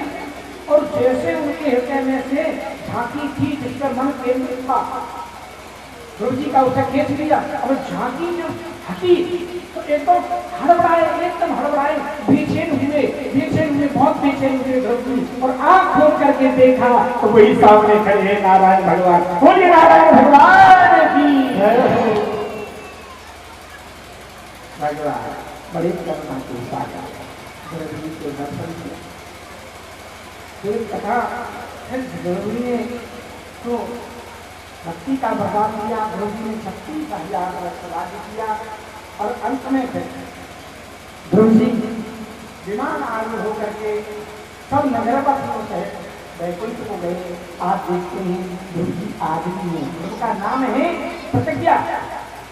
और जैसे उनके हृदय में से झांकी थी जिस पर मन केंद्रित था ध्रुव जी का उसे खींच लिया, और झांकी जब हटी तो एकदम हड़बड़ाए, बेचैन हुए, बहुत बेचैन हुए ध्रुव जी, और आंख खोल करके देखा तो वही सामने खड़े हैं नारायण भगवान। बोलिए नारायण भगवान की भगवान बड़े करुणा के सागर ध्रुव जी के दर्शन किया। फिर कथा ध्रुव जी ने तो भक्ति का बर्बाद किया, ध्रुव जी ने शक्ति का राज्य किया, और अंत में फिर ध्रुव जी विमान आगे होकर के सब नगरवासियों से वैकुंठ को गए। आप देखते हैं ध्रुव जी आज भी हैं, ध्रुव का नाम है प्रतिज्ञा,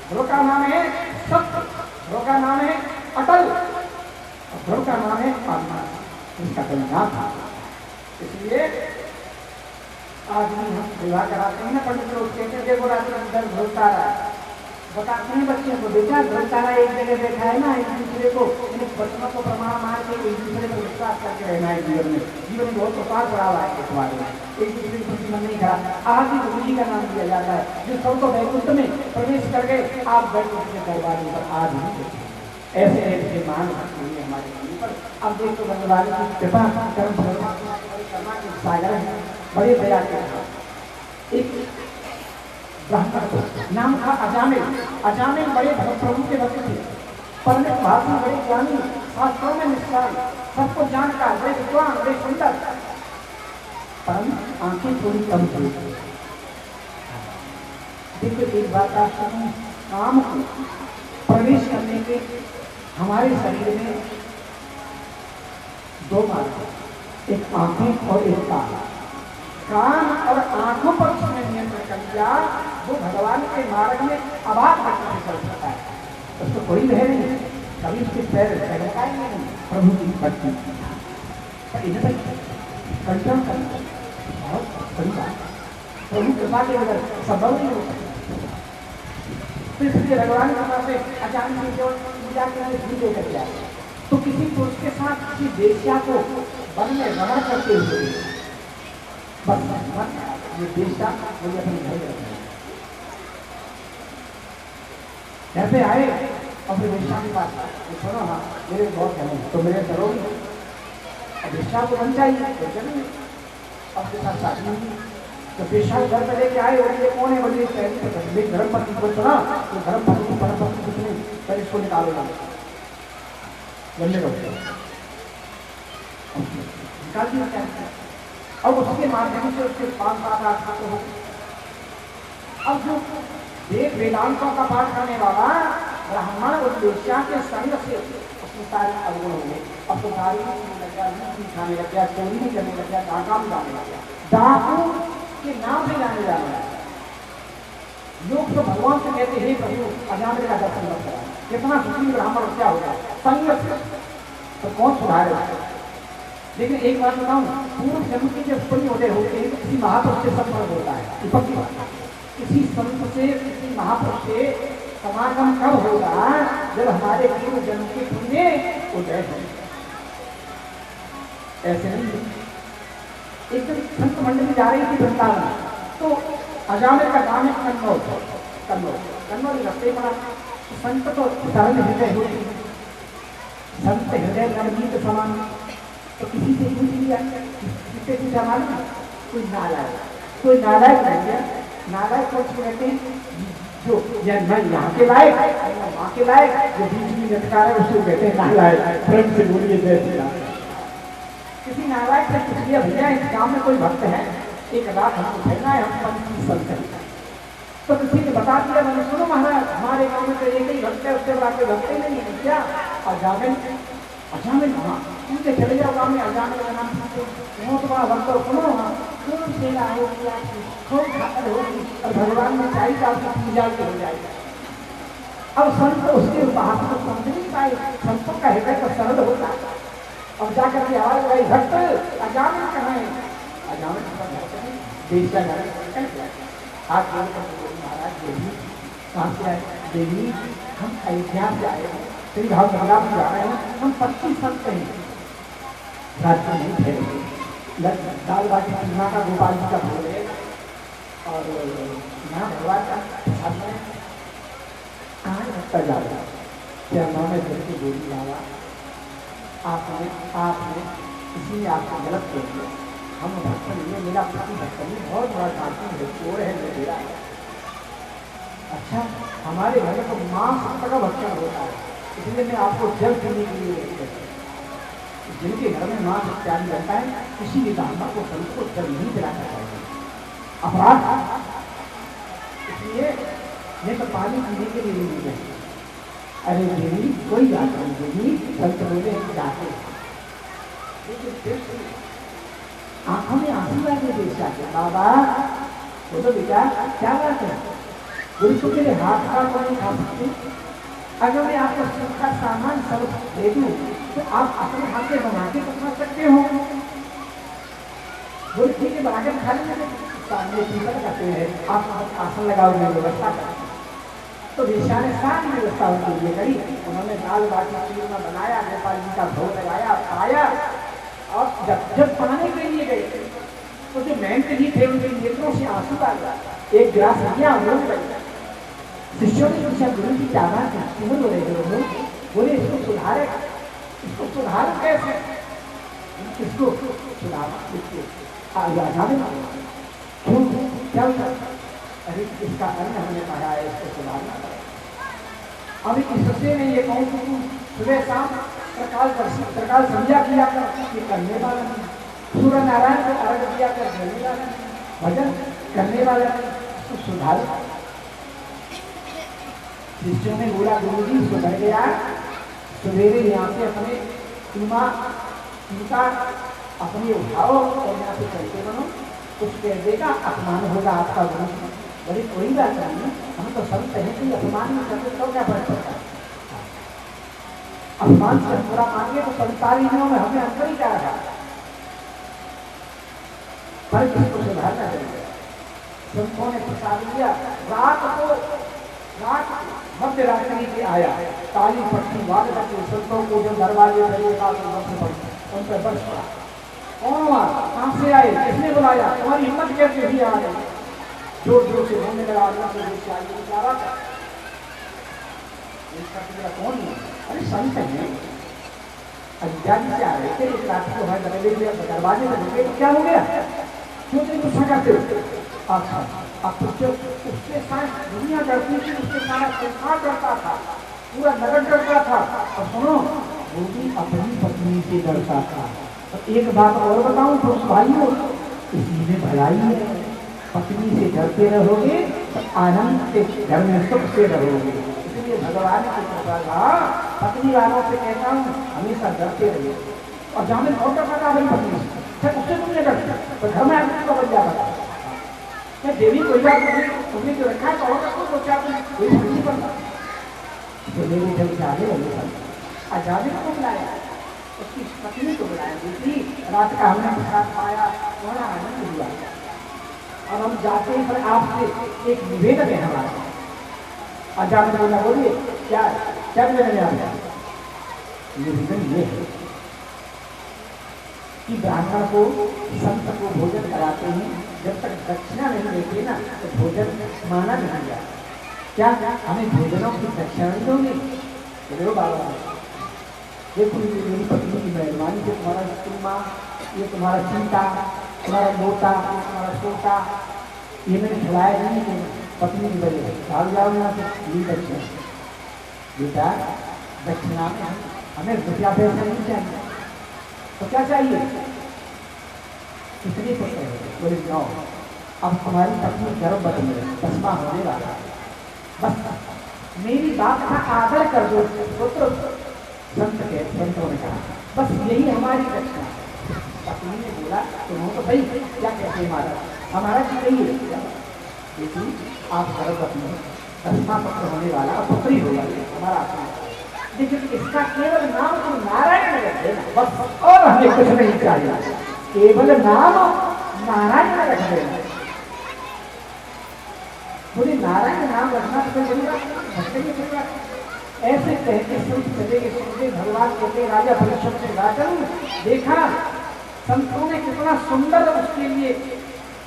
ध्रुव का नाम है सत्य, ध्रुव का नाम है अटल, ध्रुव का नाम है आत्मा, इसका कोई नाम था। इसलिए आज भी हम विवाह कराते हैं ना, पंडित लोग कहते हैं देखो रात में इधर ध्रुव तारा, बताते हैं बच्चों को बेटा ध्रुव तारा एक जगह बैठा है ना, एक दूसरे को बच्चों को प्रमाण मार के एक दूसरे पर विश्वास करके रहना है। जीवन में बहुत प्रकार पड़ा हुआ है इस बारे में, एक दूसरे को मन नहीं खड़ा। आज भी गुरु जी का नाम दिया जाता है, जो सबको वैकुंठ में प्रवेश कर गए, आप वैकुंठ के दरबार पर आज भी ऐसे ऐसे मान हुए हमारे जीवन पर। अब देखो भगवान की कृपा कर्म कर्मा के सागर है, बड़े दया के एक ब्राह्मण नाम था अजामिल बड़े प्रभु के भक्त थे, पंडित भाषी, बड़े ज्ञानी, शास्त्रों में निष्ठान, सबको जानकार, बड़े विद्वान, बड़े सुंदर, परंतु आंखें थोड़ी कम थी। देखो एक बात आप सुनो, काम को प्रवेश करने के हमारे शरीर में दो मार्ग, एक आंखें और एक कान और आंखों पर उसने नियंत्रण कर लिया, वो भगवान के मार्ग में आबाद होकर चल सकता है, उसको कोई भय नहीं, कभी उसके पैर टकराएंगे नहीं। प्रभु की भक्ति कंट्रोल करना बहुत बड़ी बात, प्रभु कृपा के बगैर संभव नहीं हो सकता। तो इसलिए भगवान की कृपा से अचानक जो पूजा के लिए भी लेकर के आए, तो किसी पुरुष के साथ किसी वेश्या को वन में रमण करते हुए बस ये वेश्या मुझे अपने घर में रखना, घर पे आए और फिर वेश्या के पास सुनो हाँ मेरे बहुत धन है तो मेरे करोगे, अब वेश्या को बन चाहिए तो चलिए अब के साथ शादी होगी। तो वेश्या घर पे लेके आए, बोलिए कौन है, बोलिए पहले धर्म पत्नी को सुना, तो धर्म पत्नी को परम पत्नी कुछ नहीं, पहले इसको निकालो गले को निकाल दिया क्या, अब उसके माध्यम से उसके 5-7 8 छात्र हो। अब जो वेद वेदांतों का पाठ करने वाला ब्राह्मण उस वेश्या के संग से उसमें सारे अवगुण हो गए, अब तो गाड़ी लग गया, लूट खाने लग गया, चोरी भी करने लग गया, डाका भी जाने लग गया, डाकू के नाम से जाने जा रहा है। लोग तो भगवान से कहते हैं प्रभु अजामिल का दर्शन मत करा, कितना सुखी ब्राह्मण क्या हो गया संग से, तो कौन सुधारे। लेकिन एक बात बताऊं, पूर्व जन्म के जब उत्पन्न होते हैं तो किसी महापुरुष से संपर्क होता है, विपक्ष की बात, किसी संत से किसी महापुरुष से समागम कब होगा, जब हमारे पूर्व जन्म के पुण्य उदय हो। ऐसे नहीं, एक दिन संत मंडली जा रही थी वृंदावन, तो अजामिल का नाम है कन्नौज रस्ते पड़ा, संत तो सरल हृदय होती, संत हृदय नवनीत समान, तो किसी से पूछ लिया, किससे पूछा मालूम, कोई नालायक नहीं है। नालायक कौन से रहते हैं जो या मैं यहाँ के लायक या वहाँ के लायक, जो बीच में लटका है उसको कहते हैं नालायक। प्रेम से बोलिए जय श्री राम। किसी नालायक से पूछ लिया भैया इस गाँव में कोई भक्त है, एक रात हमको ठहरना है, हम पंच संत हैं। तो किसी ने बता दिया, मैंने सुनो महाराज हमारे गाँव में तो एक ही भक्त है, उसके बाद कोई भक्त ही नहीं है क्या? अजामिल हाँ उनके चले जाओ गाँव में, अजामिल का नाम वो तो बड़ा भक्त सुनो वहाँ खूब सेवा होगी आपकी, खूब खातर होगी और भगवान में चाहिए तो आपकी पूजा भी हो जाएगी। अब संत उसके बात को समझ नहीं पाए, संतों का हृदय तो सरल होता है। अब जाकर के आवाज लगाई भक्त अजामिल कहाँ है? अजामिल का भक्त है देश का घर हाथ महाराज देवी कहाँ से आए? देवी हम अयोध्या से आए हैं, श्री भाव बंगला में जा रहे हैं, हम 25 संत हैं, रात में नहीं ठहरेंगे। दाल बाटी चूरमा का गोपाल जी का भोग है और यहाँ भगवान का प्रसाद में कहाँ रखता जा रहा है? क्या नाम है? जैसे बोली बाबा आपने किसी ने आपको गलत कर दिया, हम भक्त नहीं, मेरा पति भक्त नहीं, बहुत बड़ा कार्टून है, चोर है, मेरा है। अच्छा हमारे घर में तो मांस का भक्षण होता है, इसलिए मैं आपको जल पीने के लिए, जिनके घर में मांस इत्यादि रहता है किसी भी ब्राह्मण को संत को जल नहीं पिलाना चाहिए, अपराध। इसलिए मैं तो पानी पीने के लिए नहीं गए। अरे देवी कोई बात नहीं, देवी संत बोले जाते, लेकिन आंखों में आंसू लगे देश जाते। बाबा वो तो बेटा क्या बात है, गुरु मेरे हाथ का को नहीं खा सकते? अगर मैं आपको सूखा सामान सब दे दूं तो आप अपने हाथ से बना के तो खा सकते हो। बोले ठीक है बना के खा लेंगे, सामने पीपल का पेड़ है, आप आसन लगाओगे व्यवस्था कर। तो वेश्या ने सारी व्यवस्था उनके लिए करी, उन्होंने दाल बाटी चूरमा बनाया, गोपाल जी का भोग लगाया, खाया और जब पाने के लिए गए तो जो मेहनती थे उनके नेत्रों से आंसू आ गया। एक गिलास लिया शिष्यों ने पूछा गुरु जी क्या बात है, क्यों रो रहे हो? बोले इसको सुधारे कैसे? इसको सुधारा क्यों क्या हुआ? अरे इसका अन्न हमने पढ़ा है, इसको सुधारना पड़ेगा। अभी इससे मैं ये कहूँ कि सुबह शाम प्रकाल संध्या किया कर, ये करने वाला नहीं। सूर्य नारायण को अर्घ दिया कर, देने वाला नहीं। भजन करने वाला नहीं, उसको सुधार। शिष्यों ने बोला गुरु जी सुधर गया, सवेरे यहाँ से अपने चिंता अपनी उठाओ और यहाँ से चलते बनो, कुछ कह देगा अपमान होगा आपका गुरु। बड़ी कोई बात नहीं, हम तो संत हैं कि अपमान में करते तो क्या फर्क पड़ता है? अपमान से पूरा मांगे तो 45 दिनों में हमें अंतर ही क्या रहा, पर किसको सुधारना चाहिए। संतों ने प्रसाद लिया, रात मध्य रात्रि के आया, ताली पट्टी वाले बच्चे संतों को जो दरवाजे उन पर बरस पड़ा। कौन कहाँ से आए, किसने बुलाया, तुम्हारी हिम्मत कैसे हुई आ गई? जोर जोर से बोलने लगा, कौन है? अरे संत है, अज्ञानी से आ रहे थे, एक रात को दरवाजे में रुके, क्या हो गया? क्यों नहीं गुस्सा करते हो? अच्छा अब उसके साथ दुनिया डरती थी, उसके सारा संसार डरता था, पूरा नगर डरता था। और सुनो वो भी अपनी पत्नी से डरता था। तो एक बात और बताऊं तो भाइयों, इसी में भलाई है। पत्नी से डरते रहोगे तो आनंद से घर में सुख से रहोगे। इसलिए भगवान की कृपा, पत्नी वालों से कहता हूँ हमेशा डरते रहिए। और जहाँ में और डरता था अपनी पत्नी से, उससे तुमने डरते तो घर में आदमी को बन जाता। देवी कोई बात नहीं, तुमने जो रखा है तो और रखो, तो क्या तुम कोई नहीं बनता? तो देवी जब जाने लगे, आजादी को बुलाया, उसकी पत्नी को बुलाया, दूसरी रात का हमने प्रसाद पाया, बड़ा आनंद हुआ। अब हम जाते हैं पर आपसे एक निवेदन है हमारा। आजाद बोला बोलिए क्या क्या निवेदन है आपका? निवेदन ये है कि ब्राह्मण को संत को भोजन कराते हैं, जब तक दक्षिणा नहीं देते ना तो भोजन माना नहीं जाता। क्या हमें भोजनों की दक्षिणा नहीं दोगे? बोलो बाबा देखो मेरी पत्नी की मेहरबानी से तुम्हारा चूरमा, ये तुम्हारा चिंता तुम्हारा मोटा तुम्हारा छोटा ये मैंने खिलाया नहीं कि पत्नी नहीं बने भाग जाओ यहाँ से ये दक्षिणा बेटा दक्षिणा में हमें रुपया पैसा नहीं चाहिए तो क्या चाहिए कितनी पुत्र है बोले 9 अब तुम्हारी पत्नी गर्भवती है 10वां होने वाला है बस मेरी बात का आदर कर दो पुत्र संतों ने कहा बस यही हमारी दक्षिणा पत्नी ने बोला तुम तो भाई क्या कहते हैं हमारा जी कहिए लेकिन आप गर्भवती हैं 10वां पुत्र होने वाला और पुत्री होगा हमारा आत्मा लेकिन इसका केवल नाम तुम नारायण रख देना बस और हमें कुछ नहीं चाहिए केवल नाम नारायण रख देना बोले नारायण नाम रखना तो बोलेगा ऐसे कहते संत चले के सुनते भगवान कहते राजा परीक्षित से राजन देखा संतों ने कितना सुंदर उसके लिए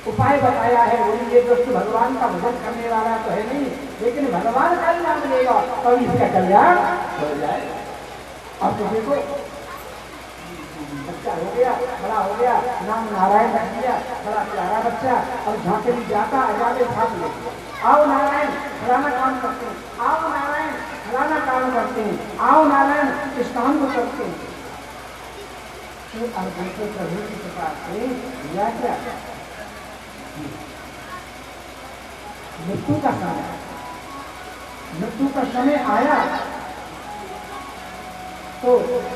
उपाय बताया है बोले ये दोस्त भगवान का भजन करने वाला तो है नहीं लेकिन भगवान का ही नाम लेगा तो इसका कल्याण हो जाए अब तो देखो बच्चा हो गया बड़ा हो गया नाम नारायण रख दिया बड़ा प्यारा बच्चा और जहाँ कहीं जाता आजादे छाप ले आओ नारायण फलाना काम करते हैं आओ नारायण फलाना काम करते हैं आओ नारायण इस काम को करते हैं तो अब देखो प्रभु की कृपा से या क्या मृत्यु का समय आया तो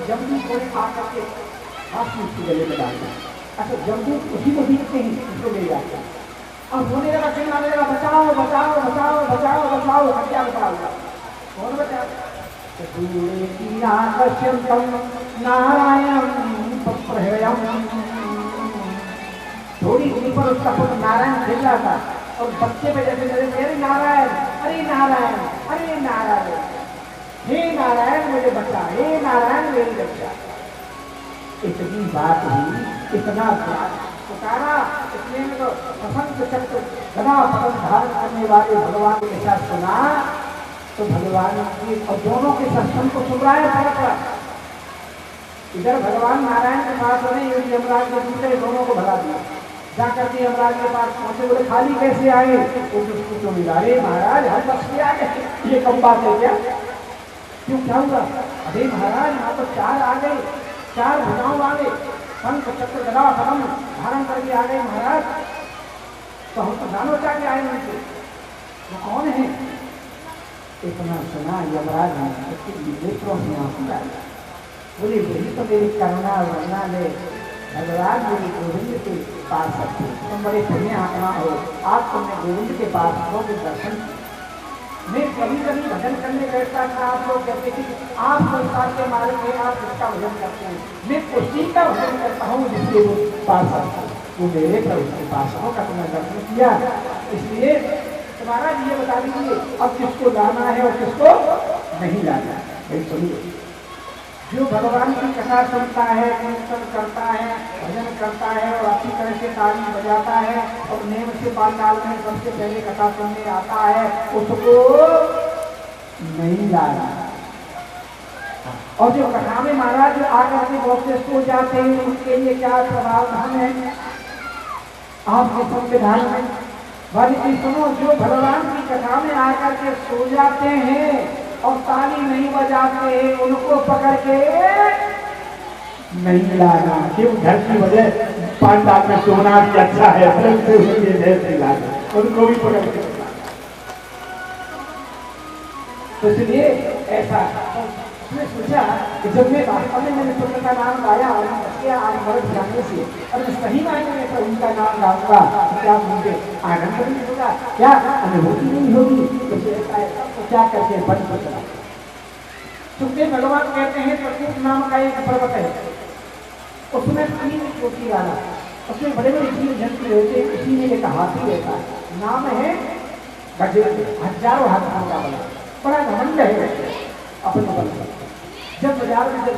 जमदूत कोई आकर के हाथ में उसके गले में डाल दिया अच्छा जमदूत उसी को देखते ही उसको ले जाता अब होने लगा चिल्लाने लगा बचाओ बचाओ बचाओ बचाओ बचाओ हत्या बचाओ कौन बचाओ नारायण थोड़ी दूर पर उसका पुत्र नारायण खेल रहा था और बच्चे पे जैसे अरे नारायण अरे नारायण अरे नारायण हे नारायण मुझे बचा हे नारायण मेरी रक्षा इतनी बात हुई इतना पुकारा इसलिए में तो प्रसन्न चक्र गदा पदम धारण करने वाले भगवान के साथ सुना तो भगवान की और दोनों के सत्संग को सुन रहा है फर्क इधर भगवान नारायण के पास होने यमराज के दूसरे दोनों को भगा दिया जाकर के यमराज के पास पहुंचे बोले खाली कैसे आए तो मिला अरे महाराज हम बच के आ गए ये कम बात है क्या क्यों क्या हुआ अरे महाराज यहाँ तो 4 आ गए 4 भुजाओं वाले शंख चक्र गदा पदम धारण करके आ गए महाराज तो हम तो जानो चाह के आए उनसे वो कौन है इतना सुना यमराज नेत्रों से आंसू डाल बोले वही तो मेरी करुणा वरना ले भगवान मेरी गोविंद के पास सकते तुम बड़े पुण्य आत्मा हो आज तुमने गोविंद के पास के दर्शन मैं कभी कभी भजन करने बैठता था आप लोग कहते थे कि आप संसार के मार्ग में आप जिसका भजन करते हैं मैं उसी का भजन करता हूँ जिसके वो पास आता वो मेरे प्रभु के पास का तुमने दर्शन किया इसलिए तुम्हारा ये बता दीजिए अब किसको लाना है और किसको नहीं लाना है भाई सुनिए जो भगवान की कथा सुनता है कीर्तन करता है भजन करता है और अच्छी तरह से ताली बजाता है और नेम से पांडाल में सबसे पहले कथा सुनने आता है उसको नहीं लाना और जो कथा में महाराज जो आकर के बॉक्सेस को जाते हैं उनके लिए क्या प्रावधान है आपके संविधान में वाली चीज सुनो जो भगवान की कथा में आकर के सो जाते हैं और ताली नहीं बजाते हैं उनको पकड़ के नहीं लाना क्यों घर की वजह पांडाल में सोना भी अच्छा है उनको भी पकड़ के तो इसलिए ऐसा उसने सोचा कि जब मैं वास्तव में मैंने पुत्र का नाम गाया और आज मर्द जाने से और मैं सही मायने में तो उनका नाम गाऊंगा तो क्या मुझे आनंद नहीं होगा क्या अनुभूति नहीं होगी तो क्या करते हैं बंद बचना सुखदेव भगवान कहते हैं प्रत्येक नाम का एक पर्वत है उसमें 3 चोटी वाला उसमें बड़े बड़े जीव जंतु रहते हैं उसी में एक हाथी रहता है नाम है गजेंद्र हजारों हाथियों का बना बड़ा घमंड है अपने बल जब बाजार में जब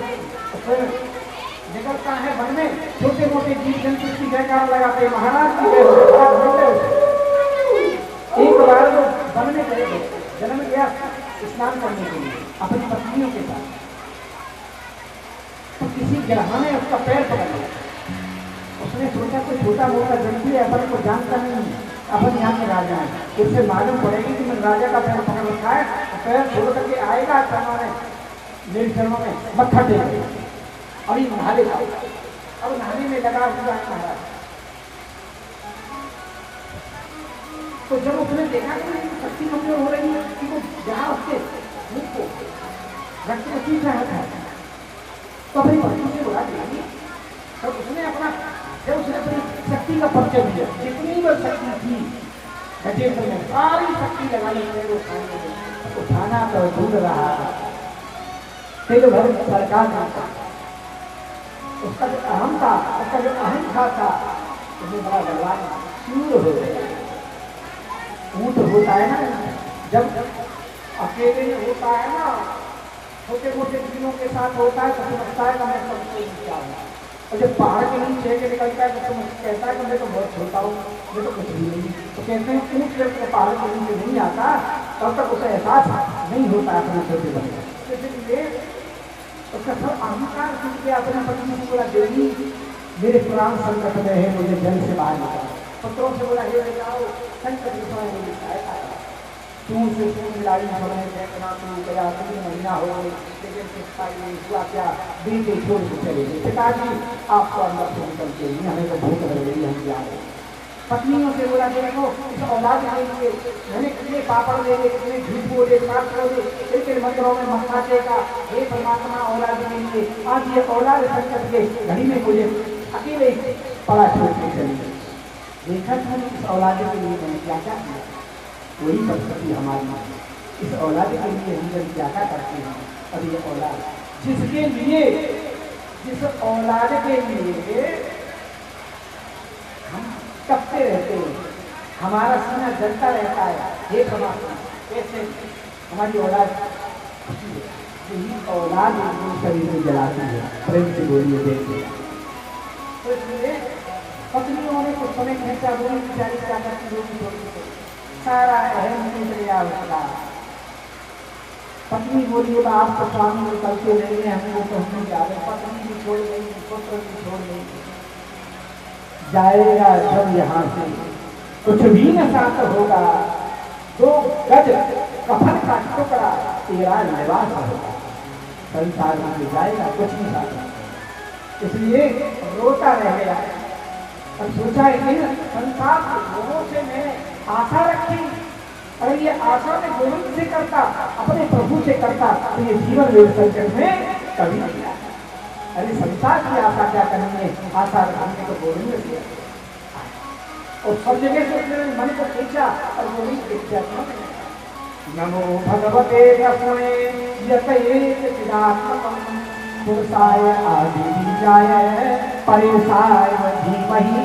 निकलता है वन में छोटे मोटे जीव जंतु की जयकार लगाते महाराज की एक बार वो वन में गए जन्म गया स्नान करने के लिए अपनी पत्नियों के साथ तो किसी ग्रह ने उसका पैर पकड़ लिया उसने सोचा कोई छोटा मोटा जंतु है, अपन को जानता नहीं, अपन यहाँ के राजा है, उससे मालूम पड़ेगी कि मैं राजा का पैर पकड़ रखा है, पैर छोड़ करके आएगा चरणों में, मेरे चरणों में मत्था टेक, अभी नहा लेगा। अब नहाने में लगा हुआ है महाराज। तो जब उसने देखा कि शक्ति कमजोर हो रही है, कि वो जहाँ उसके मुंह को रक्त में पीछा है, तो अपनी भक्ति से बुला दिया। तो उसने अपना, जब उसने अपनी शक्ति का परिचय दिया, जितनी वो शक्ति थी गजेंद्र में सारी शक्ति लगाई है, वो उठाना तो दूर रहा, तेरे घर सरकार था, उसका जो अहम था, उसका जो अहंकार था, उसने बड़ा बलवान चूर हो गया। ऊँट होता है ना, जब अकेले होता है ना, छोटे मोटे चीजों के साथ होता है तो समझता है कि मैं सबसे ऊंचा हूँ, और जब पहाड़ के नीचे के निकलता है तो कहता है कि मैं तो बहुत छोटा हूँ, मैं तो कुछ भी नहीं। तो कहते हैं ऊँट जब पहाड़ के नीचे नहीं आता तब तक उसे एहसास नहीं होता अपने छोटे बने, इसलिए उसका सब अहंकार सुन के अपने पत्नी को बोला, देवी मेरे प्राण संकट में है, मुझे जल से बाहर निकालो। पुत्रों से बोला, हे जाओ संकट के समय मेरी सहायता करो। तू से लड़ाई समय देखना, तू गया 3 महीना हो गए, लेकिन किसका ये हुआ क्या, बेटे छोड़ के चले गए। पिताजी आपको अंदर से निकल के नहीं, हमें तो भूख लग रही है, हम जा रहे। पत्नियों से बोला, देखो इस औलाद के लिए मैंने कितने पापड़ ले गए, कितने झूठ बोले, काट बोले, लेकिन मंदिरों में मक्खा टेका, हे परमात्मा औलाद के लिए आज ये औलाद संकट के घड़ी में मुझे अकेले पड़ा छोड़ के चली गई। देखा था इस औलाद के लिए मैंने क्या क्या किया, वही परिस्थिति हमारी, इस औलाद के लिए हम जब क्या क्या करते हैं। अब ये औलाद जिसके लिए, जिस औलाद के लिए हम कपते रहते हैं, हमारा सीना जलता रहता है, हे परमात्मा कैसे हमारी औलाद, यही औलाद शरीर में जलाती है, प्रेम से बोलिए देखिए। तो इसलिए पत्नियों ने कुछ समय खींचा, बोली बेचारी क्या करती होगी, सारा अहम टूट गया उसका। पत्नी बोली, आप तो स्वामी निकलते नहीं है, हमको तो हमने जा रहे, पत्नी भी छोड़ गई, पुत्र भी छोड़ गई, जाएगा जब यहाँ से कुछ भी न साथ होगा, 2 गज कफन का टुकड़ा तेरा निवास होगा, संसार में जाएगा कुछ नहीं साथ। इसलिए रोता रह गया और सोचा कि संसार के लोगों से मैंने आशा रखी, अगर ये आशा में गोविंद से करता, अपने प्रभु से करता, तो ये जीवन वे संकट में कभी नहीं आया। अरे संसार की आशा क्या करेंगे, आशा रखेंगे तो गोविंद से। और सब जगह से उसने मन को खींचा और गोविंद देखा, नमो भगवते तस्मै यतएतचिदात्मकं पुरुषाय आदिबीजाय परेशाय धीमहि।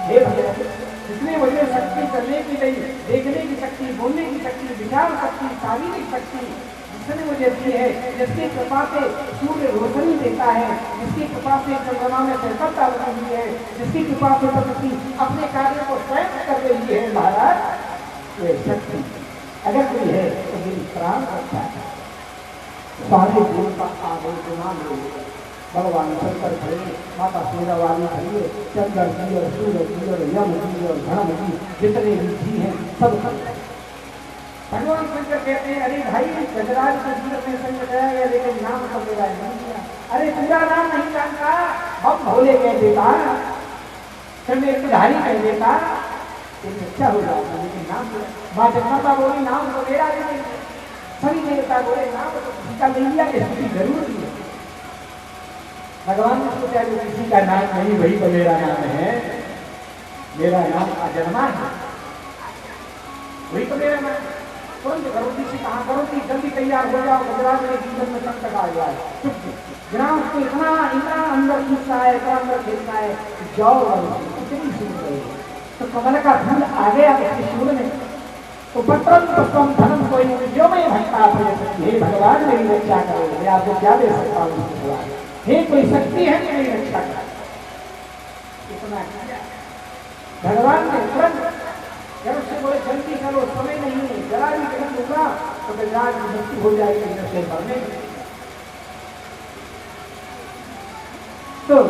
हे भगवान, जिसने मुझे शक्ति करने की दी, देखने की शक्ति, बोलने की शक्ति, विचार शक्ति, शारीरिक शक्ति जिसने मुझे दी है, जिसकी कृपा से सूर्य रोशनी देता है, जिसकी कृपा से चंद्रमा में सरकता लगी हुई है, जिसकी कृपा से प्रकृति अपने कार्य को स्वयं कर रही है, महाराज ये शक्ति अगर कोई है तो मेरी प्राण रक्षा है। सारे गुण का आदर गुना ले, भगवान शंकर खड़े, माता शेरा वाली खड़ी, चंद्र जी और सूर्य जी और यम जी और धर्म जी, जितने भी जी हैं सब भगवान शंकर कहते हैं, अरे भाई गजराज के जीवन में संकट है, लेकिन नाम तो मेरा नहीं दिया। अरे पूरा नाम नहीं जानता, हम भोले कह देता, फिर मेरे धारी कह देता, अच्छा हो जाता, लेकिन नाम माँ जगन्नाथा बोली नाम तो मेरा भी नहीं, सभी देवता बोले नाम तो किसी का नहीं लिया, इसकी जरूरत नहीं है। भगवान ने सोचा जो किसी का नाम नहीं वही तो मेरा नाम है, मेरा नाम अजन्मा है, वही तो मेरा नाम। तुरंत गरुड़ी से कहा, गरुड़ी जल्दी तैयार हो जाओ, गजराज मेरे जीवन में संकट आ गया है। ग्राम को इतना इतना अंदर खींचता है, इतना अंदर खींचता है, जाओ कितनी सुन रही है। तो कमल का धन आ गया इसके सूर में, तो पत्रम पुष्पम धनम कोई जो मैं भक्ता हे भगवान मेरी रक्षा करो, मैं आपको क्या दे सकता हूँ, हे कोई शक्ति है मेरी रक्षा कर। इतना भगवान ने तुरंत जब उससे बोले जल्दी करो, समय नहीं है, जरा भी कदम दूंगा तो गजराज की मृत्यु हो जाएगी नशे भरने में। तो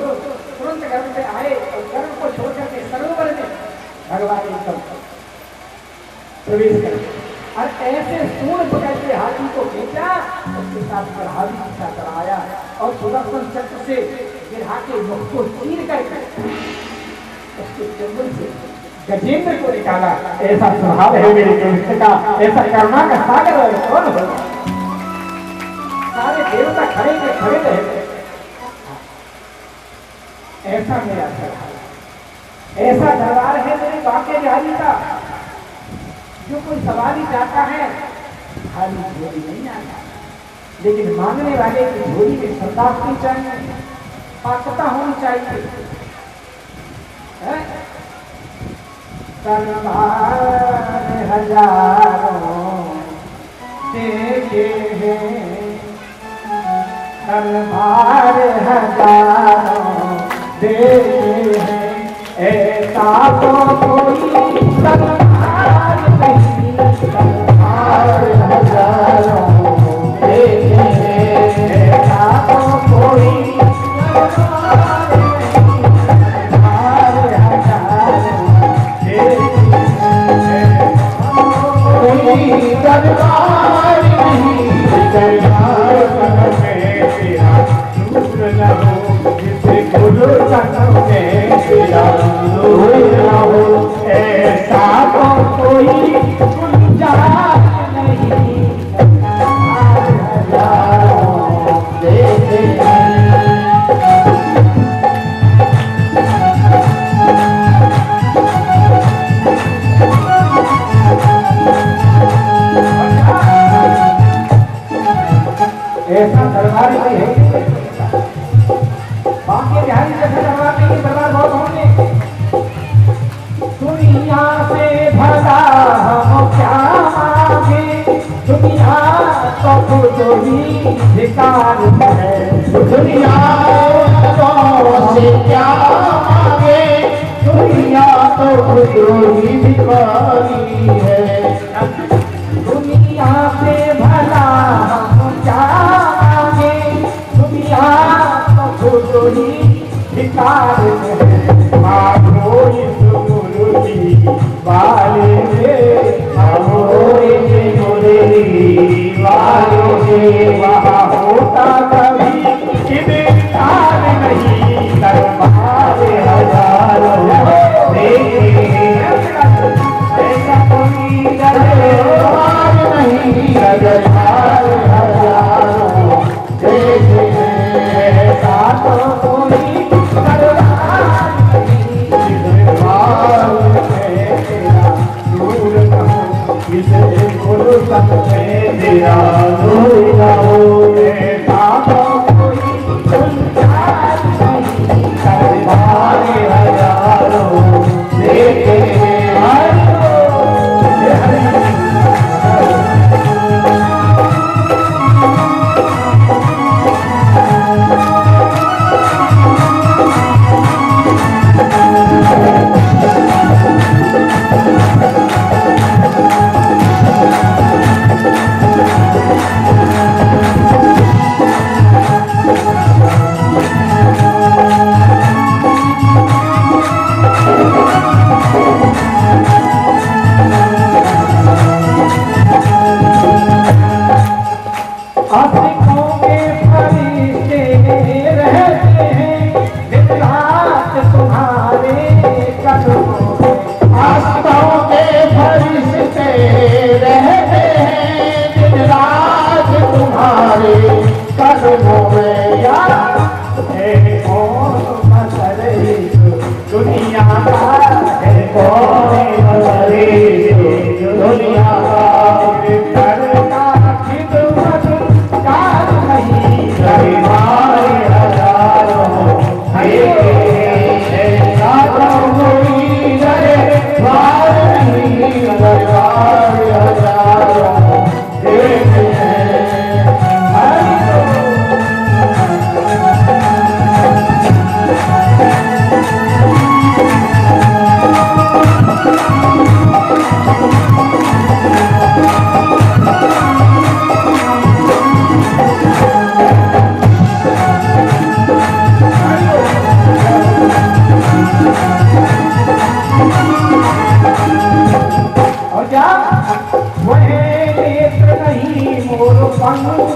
तुरंत घर पे आए और भगवान एकदम प्रवेश करें और ऐसे सूर्य पकड़ के हाथी को खींचा, उसके साथ हाथी पीछा कराया और सुदर्शन चक्र से गिरा के मुख को चीर करके उसके चंगुल से गजेंद्र को निकाला। ऐसा स्वभाव है मेरे कृष्ण का, ऐसा करुणा का सागर है कौन होगा। सारे देवता खड़े के खड़े रहे, ऐसा मेरा दरबार, ऐसा दरबार है मेरे बांके बिहारी का। जो कोई सवारी जाता है खाली झोली नहीं आता, लेकिन मांगने वाले की झोली में श्रद्धा होनी चाहिए, पात्रता होनी चाहिए। दरबार हजारों देखे हैं, दरबार हजारों देखे हैं, ऐसा तो कोई दरबार नहीं, दरबार हजारों देखे हैं, ऐसा तो कोई दरबार नहीं, दरबार हजारों देखे हैं, कोई दरबार नहीं, दरबार में तेरा नूर न हो, जिसे गुरु संग में तेरा नूर न हो, ऐसा तो कोई गुंजाइश नहीं, दरबार हजारों देखे हैं। ऐसा दरबार नहीं है, बाकी बिहारी जैसा दरबार नहीं, दरबार बहुत होंगे। दुनिया से भला हम क्या मांगे, दुनिया तो खुद ही भिखार है, दुनिया से क्या मांगे, दुनिया तो खुद ही भिखारी है। दुनिया से भला हम क्या मांगे, दुनिया तो खुद ही भिखार है। मांगो इस मुरली वाले से, मांगो इस मुरली वाले से, वहाँ होता कभी इनकार नहीं, दरबार हजारों देखे हैं, ऐसा कोई दरबार नहीं, दरबार हजारों देखे हैं, ऐसा तो कोई दरबार नहीं, दरबार में तेरा नूर न हो, जिसे गुरु संग में तेरा नूर न हो, ऐसा तो कोई गुंजाइश नहीं, दरबार हजारों देखे हैं। दुनिया का है कौन दुनिया का खिदमत कार नहीं, दरबार हजारों कोई दरबार नहीं, दरबार हजारों देखे हैं।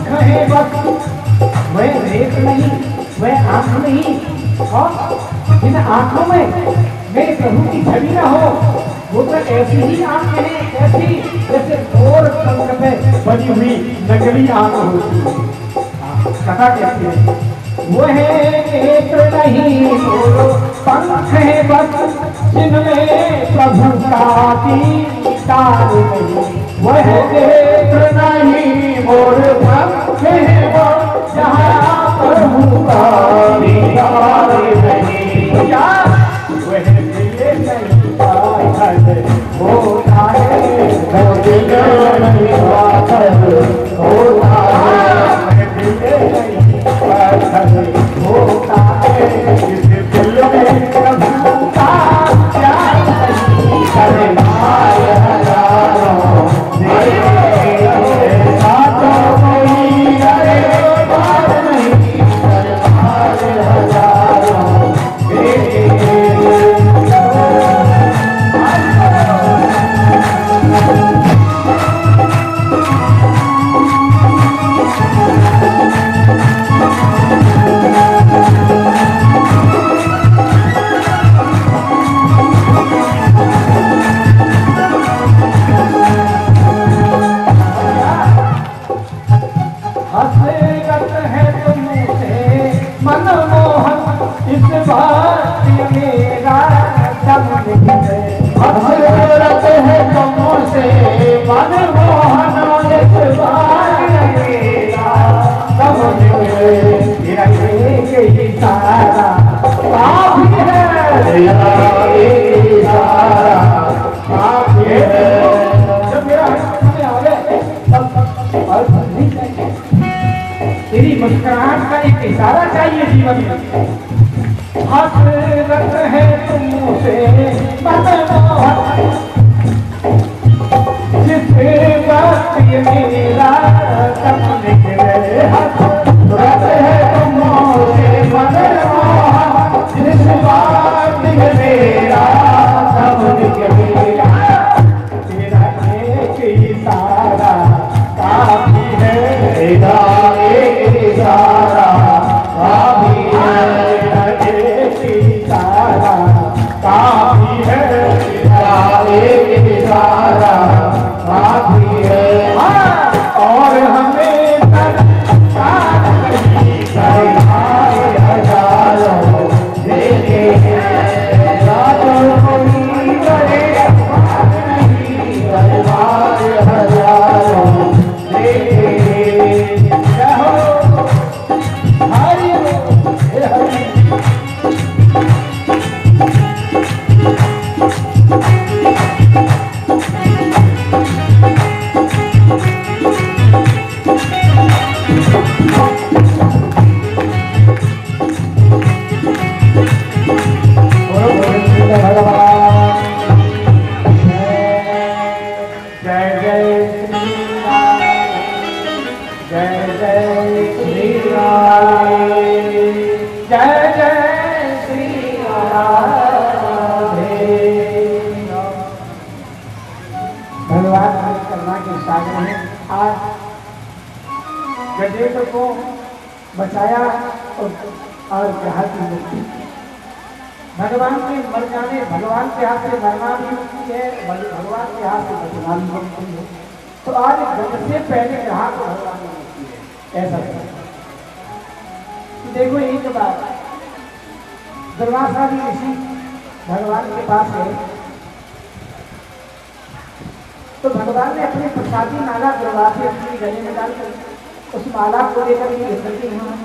पंख है बस, वह रेख नहीं, वह आंख नहीं, और जिन आंखों में मेरे प्रभु की छवि न हो, वो तो ऐसी ही आंखें हैं, ऐसी जैसे मोर पंख पे बनी हुई नकली आंख होती है। कथा कहती है वो है नेत्र नहीं मोर पंख है बस, जिनमें प्रभु का दीदार नहीं। वह नेत्र नहीं मोर पंख है बस, जहाँ प्रभु का दीदार नहीं। क्या वह दिल नहीं पाथर होता है, वो दिल नहीं पाथर होता है, वह दिल नहीं पाथर होता है, जिस दिल में प्रभु का प्यार नहीं। करे माय हजारों सातों कोई करे बार नहीं, करे माय हजारों हसरत है तुमसे मनमोहन, इस बात मेरा दम निकले। हसरत है तुमसे मनमोहन, इस बात मेरा दम निकले। मेरा एक इशारा काफी है, मेरा एक इशारा काफी है। जब मेरा हाथ में आवे तब और नहीं चाहिए, तेरी मुस्कुराहट का एक इशारा चाहिए जीवन में। हसरत है तुमसे मनमोहन, जिस वक्त ये मेरा दम निकले। हसरत है तुमसे मनमोहन, जिस वक्त ये मेरा दम निकले। तेरा एक इशारा काफी है, तेरा एक इशारा काफी है, एक इशारा काफी है, तेरा एक इशारा काफी है। और हमें तरकार नहीं करे माय हजारों देखे हैं, रातों कोई करे बार नहीं, करे माय हजारों देखे। जय हो हरि हरि। जय जय श्री राम, जय जय श्री राम, जय जय श्री राधे। भगवान करुणा के सागर में आज गजेंद्र को बचाया और जहाँ की मुक्ति। भगवान के मर जाने, भगवान के हाथ से मरना भी मुक्ति है, भगवान के हाथ से बचना भी मुक्ति है। तो आज जग से पहले यहाँ को भगवान की मुक्ति है, ऐसा है। देखो एक बात, दुर्वासा जी ऋषि भगवान के पास है, तो भगवान ने अपनी प्रसादी माला दुर्वासा अपनी गले में डालकर उस माला को लेकर के इंद्र के यहाँ,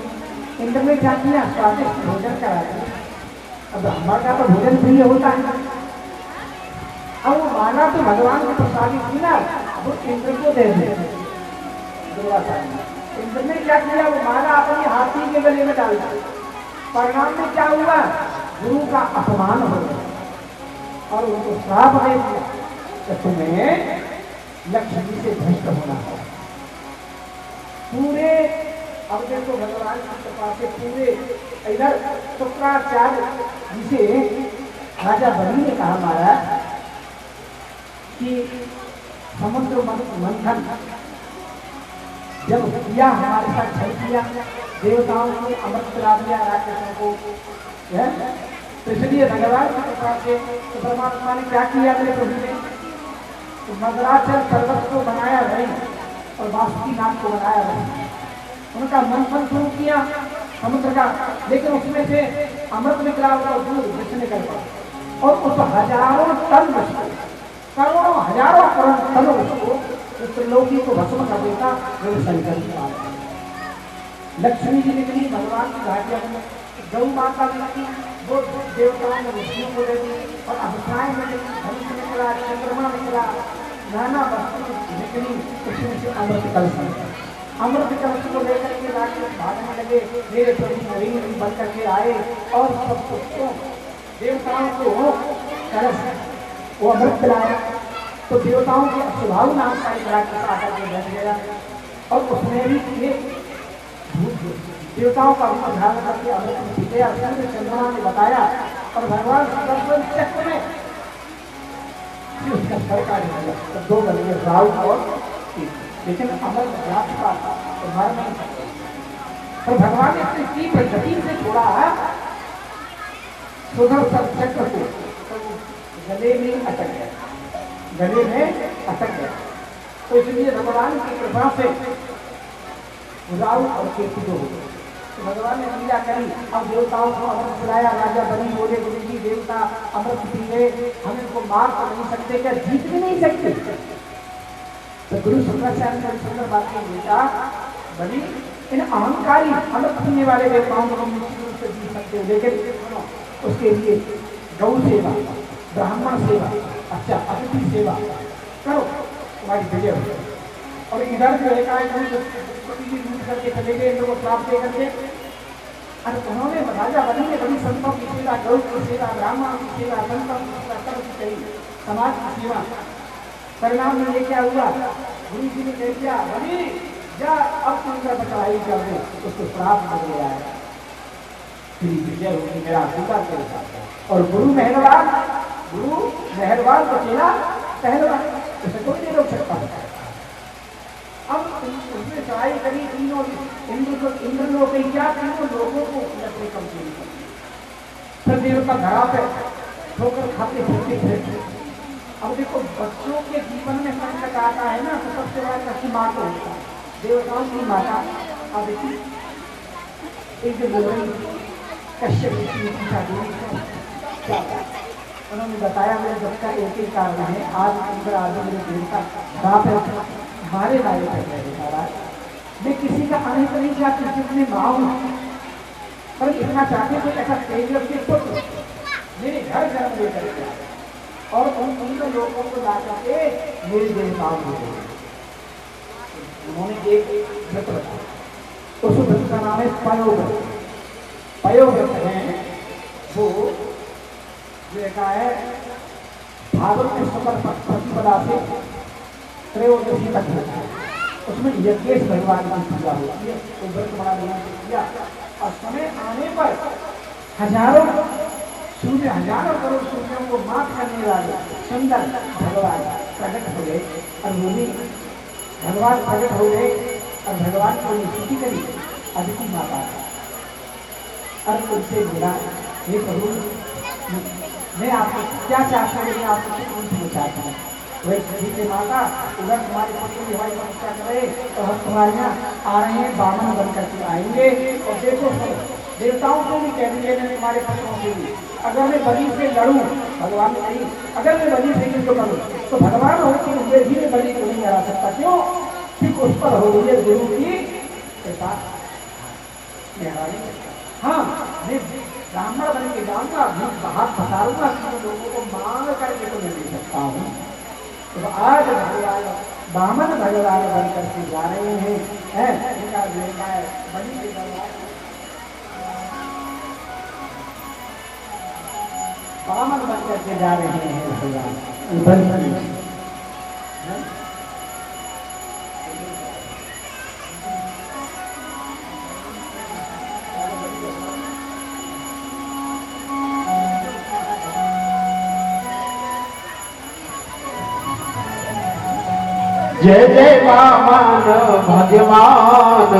इंद्र ने क्या किया, स्वादिष्ट भोजन करा दिया। अब हमारा तो भोजन प्रिय होता है, अब वो माला तो भगवान की प्रसादी थी ना, वो इंद्र को दे दे। इंद्र ने क्या किया, वो माला अपने हाथी के गले में डाल दी। परिणाम में क्या हुआ, गुरु का अपमान हो गया और उनको श्राप दे दिया कि तुम्हें लक्ष्मी से भ्रष्ट होना है। पूरे अब देखो भगवान की कृपा से पूरे इधर शुक्राचार्य जिसे राजा बलि ने कहा महाराज कि समुद्र मंथन जब किया हमारे साथ छल किया, देवताओं को अमृत पिला दिया, राक्षसों को, तो इसलिए भगवान की कृपा से तो परमात्मा ने क्या किया मेरे प्रभु ने, तो मदराचल पर्वत को बनाया नहीं और बासुकीनाथ को बनाया नहीं, उनका मंथन शुरू किया समुद्र का, लेकिन उसमें से अमृत निकला हुआ दूध विष निकल पड़ा और उस हजारों टन विष को, करोड़ों हजारों करोड़ टन विष को उस त्रिलोकी को भस्म कर देता वो शंकर की बात है। लक्ष्मी जी निकली भगवान की घाटिया में, गौ माता निकली वो देवताओं ने विष्णु को दे दी और अभिप्राय में धनुष निकला, चंद्रमा निकला, नाना वस्तु निकली, उसमें से अमृत कलश निकला। अमृत कलश को लेकर के राक्षस भागने लगे, मेरे प्रभु नवीन भी बन करके आए और सब पुष्पों देवताओं को कलश वो अमृत पिलाया। तो देवताओं के स्वभाव नाम का एक राक्षस आकर के बैठ गया और उसने भी देवताओं का रूप धारण करके अमृत में पी गया। चंद्रमा ने बताया और भगवान सुदर्शन चक्र में उसका सर काट दिया, तो दो गलिए राहु और लेकिन अमृत व्याप्त का तो मर नहीं सकते। तो भगवान ने अपनी तीव्र गति से छोड़ा सुदर्शन चक्र को, तो गले में अटक गया, गले में अटक गया। तो इसलिए भगवान की कृपा से राहु और केतु को हो गए। तो भगवान ने लीला करी, अब देवताओं को अमृत पिलाया, राजा बनी बोले गुरु जी देवता अमृत पी गए, हम इनको मार तो नहीं सकते, क्या जीत भी नहीं सकते। तो गुरु शुक्राचार्य ने सुंदर बात की, बेटा बनी इन अहंकारी अमृत पीने वाले देवताओं को हम निश्चित रूप से जीत सकते हैं, लेकिन उसके लिए गौ सेवा, ब्राह्मण सेवा, अच्छा अतिथि सेवा करो, तुम्हारी विजय हो। और इधर जो है लूट करके चले गए लोगों को प्राप्त दे करके, और उन्होंने राजा बनी ने बड़ी संतों की सेवा, गौ की सेवा, ब्राह्मणों की सेवा, संतों की सेवा, कर्म की कही, समाज की सेवा। परिणाम में ये क्या हुआ, गुरु जी ने कह दिया बनी जा अब तुम बचाई कर दो, उसको श्राप मिल गया है, फिर विजय होगी मेरा पूरा तेरे साथ। और गुरु मेहरबान तो चेला पहलवान, उसे कोई नहीं रोक सकता है। अब उसने चढ़ाई करी, तीनों इंद्र लोग क्या तीनों लोगों को लकड़ी कमजोरी कर, फिर देवता धरा पे ठोकर खाते फिरते फिरते। अब देखो बच्चों के जीवन में संकट आता है ना, तो सबसे बड़ा कष्ट माँ को होता है, देवताओं की माता। अब देखिए एक जो बोल रही कश्यप ऋषि पूछा क्या, उन्होंने बताया मेरे दुख का एक ही कारण है, आज इंद्र आदि मेरे देवता बाप है मारे लाए कर रहे महाराज, मैं किसी का अहित नहीं चाहती, जितने माँ पर इतना चाहते तो ऐसा तेजस के पुत्र मेरे घर जन्म लेकर के और उन लोगों को ला करके मेरे देवताओं को दे। उन्होंने एक व्रत रखा, उस व्रत का नाम है पयोव्रत। पयोव्रत है वो देखा है भागवत में सुपर प्रतिपदा से त्रयोदशी तक होता है, उसमें यज्ञेश भगवान की पूजा होती है, तो व्रत बड़ा नियम किया। और समय आने पर हजारों करोड़ सूर्यों को माफ करने वाले सुंदर भगवान प्रकट हो गए, और बोली भगवान प्रकट हो गए और भगवान को स्तुति करी अदिति माता, और उनसे बोला हे प्रभु मैं आपको क्या चाहता हूँ, मैं आपको कौन सी चाहता हूँ। वही से माता उधर तुम्हारे पुत्र की हमारी समस्या करे तो हम तुम्हारे यहाँ आ रहे हैं, बामन बन करके आएंगे। और देखो देवताओं को भी कह दिए तुम्हारे पुत्रों के लिए, अगर मैं बलि से लड़ूं, भगवान ने कही अगर मैं बलि से युद्ध करूं तो भगवान हो कि मुझे भी मैं बलि को नहीं हरा सकता, क्यों ठीक उस पर हो रही है गुरु की कृपा। हाँ मैं ब्राह्मण बन के जाऊंगा, मैं बाहर बताऊंगा कि लोगों को मांग करके तो मैं दे सकता हूँ। तो आज भगवान बामन भगवान बन करके जा रहे हैं, इनका बेटा है बलि के बामन बन करके जा रहे हैं भगवान। जय जय वामन भगवान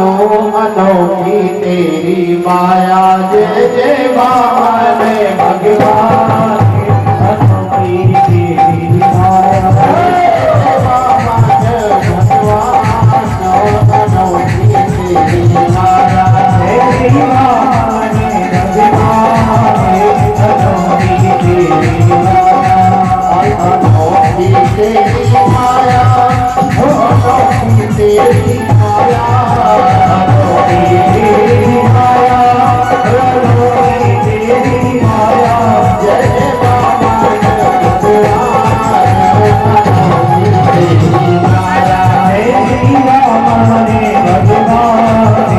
अनोखी तेरी माया जय जय वामन भगवान अनोखी तेरी माया जय वामन भगवान अनोखी तेरी माया तेरी वामन भगवान अनोखी तेरी माया अनोखी तेरी माया अनोखी तेरी माया अनोखी तेरी माया अनोखी तेरी माया जय जय वामन भगवान अनोखी तेरी माया तेरी वामन भगवान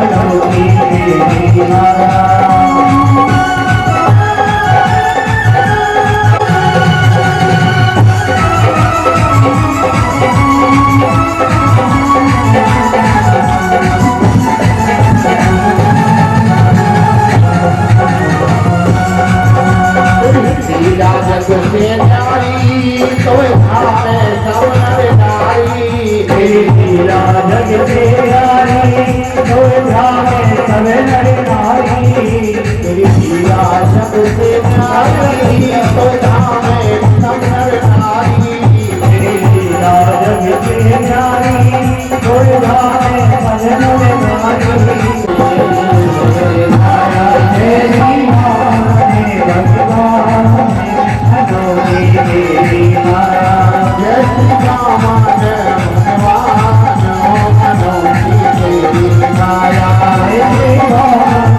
अनोखी तेरी माया लीला जग से न्यारी तोय भावे सब नर नारी लीला जग से न्यारी तोय भावे सब नर नारी लीला जग से न्यारी तोय भावे सब नर नारी लीला जग से न्यारी तोय भावे सब नर नारी तेरी माया भगवान अनोखी तेरी माया जय श्री रामन भगवान अनोखी तेरी माया तेरी माया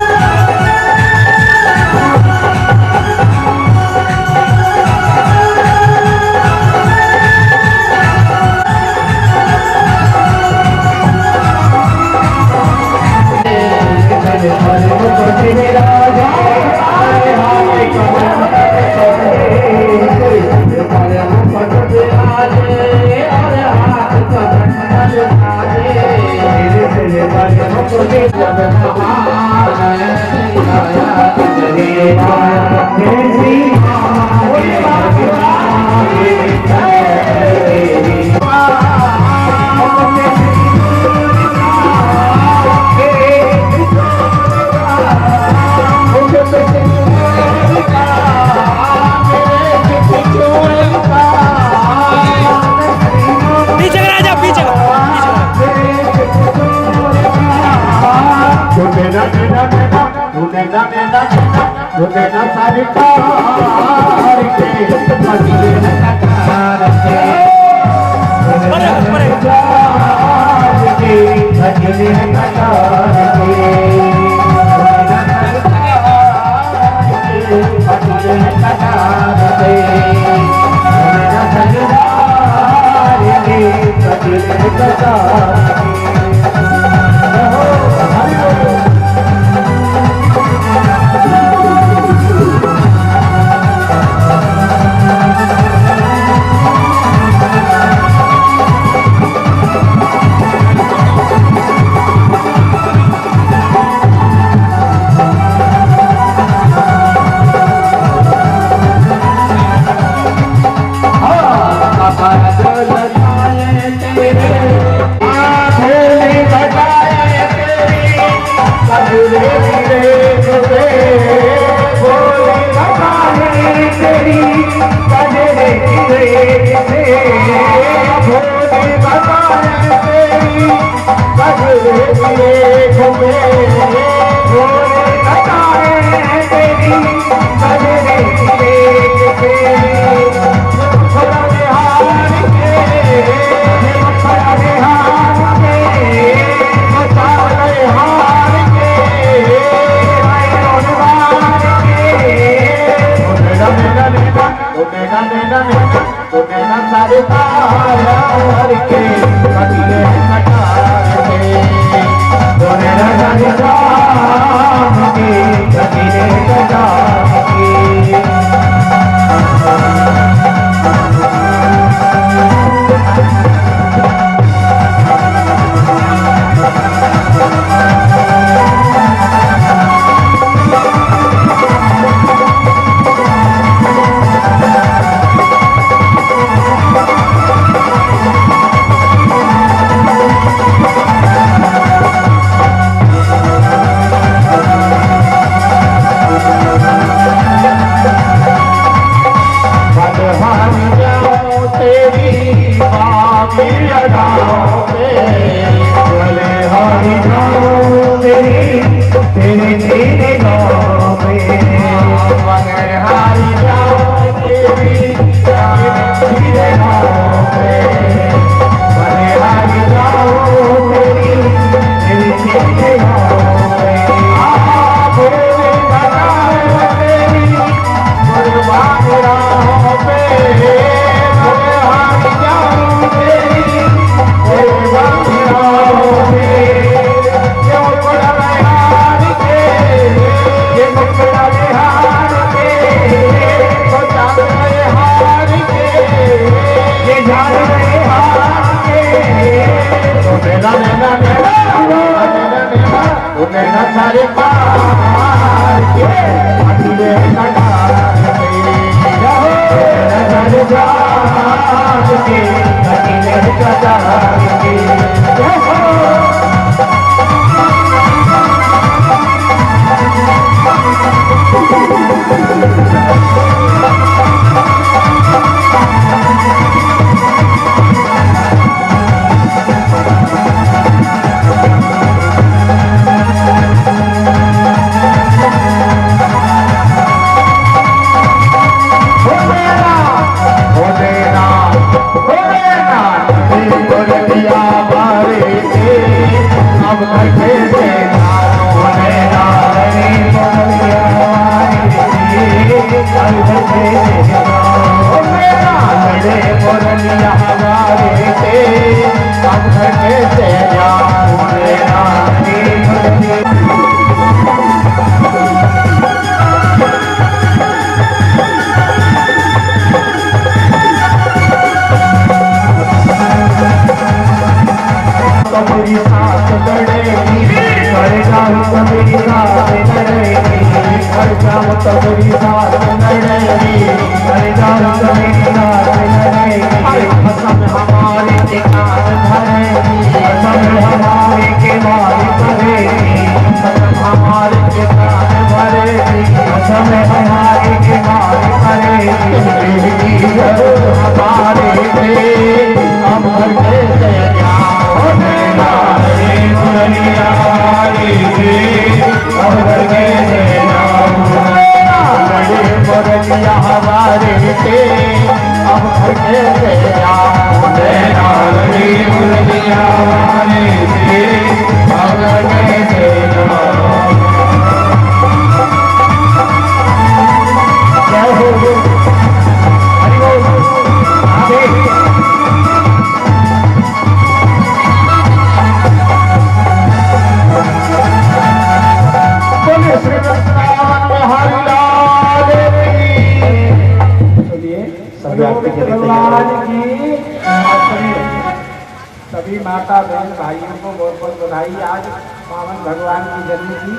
सभी माता बहन भाइयों को बहुत बहुत बधाई आज पावन भगवान की जन्म की।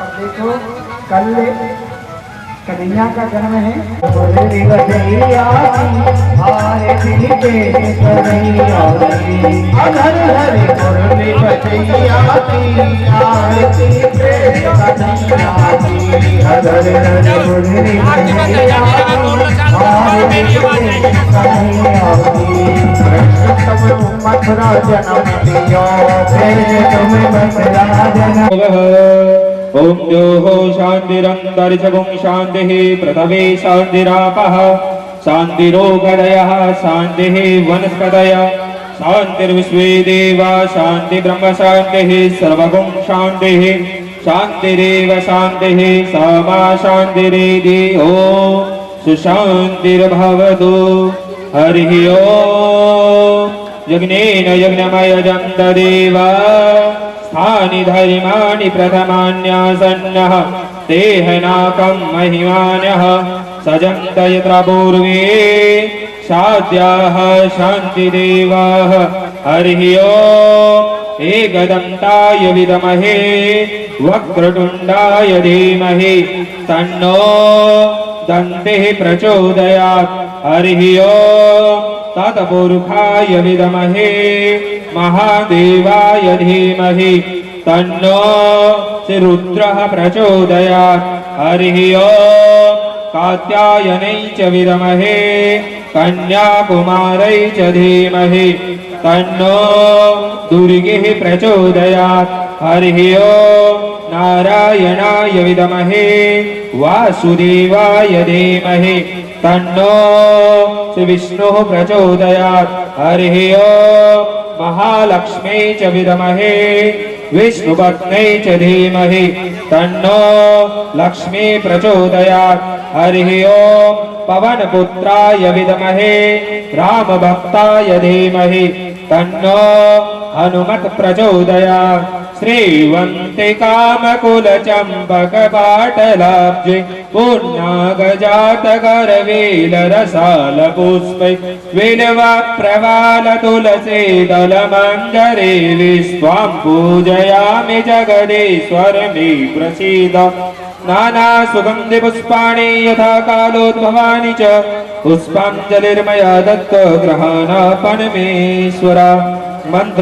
और देखो कल कन्हैया का जन्म है। मथुरा जन्म लियो फिर तुम्हें मथुरा जन्म। ओम द्योः शान्तिरन्तरिक्षगुं शान्तिः पृथ्वी शान्तिरापः शान्तिरोगदयः शान्तिः वनस्पतयः शान्तिर्विश्वे देवा शान्ति ब्रह्म शान्तिः सर्वगुं शान्तिः शान्तिरेव शान्तिः सा शान्तिरेधि ओम सुशान्तिर्भवतु। हरिः ओम। यज्ञेन यज्ञमयजं तदेव स्थानि धर्माणि प्रथमान्यासन्नः तेहनाकं महिमानः सजन्त यत्र पूर्वे साध्याः शान्तिदेवाः। हरिः ओम। एकदन्ताय विद्महे वक्रतुण्डाय धीमहि तन्नो दन्तिः प्रचोदयात्। हरिः ओम। तत्पुरुषाय विद्महे महादेवाय धीमहि तन्नो रुद्रः प्रचोदयात्। हरिः ओम। कात्यायनै च विद्महे कन्याकुमारै च धीमहि तन्नो दुर्गिः प्रचोदयात् हरिः ओम् नारायणाय विद्महे वासुदेवाय धीमहि तन्नो श्रीविष्णुः प्रचोदयात् हरिः ओम् महालक्ष्मी च विद्महे विष्णुपत्न्यै च धीमहि तन्नो लक्ष्मी प्रचोदयात् हरिः ओम् पवनपुत्राय विद्महे रामभक्ताय धीमहि तन्नो हनुमत् प्रचोदयात् श्रीवन्तिकामकुलचम्पकपाटलाब्जे पूर्णागजातकरवेलरसालपुष्पै विल्वप्रवालतुलसीदलमञ्जरे विश्वां पूजयामि जगदीश्वर मे प्रसीद नानासुगन्धिपुष्पाणि यथा कालोद्भवानि च पुष्पाञ्जलिर्मया दत्त ग्रहाणापणमेश्वर मन्त्र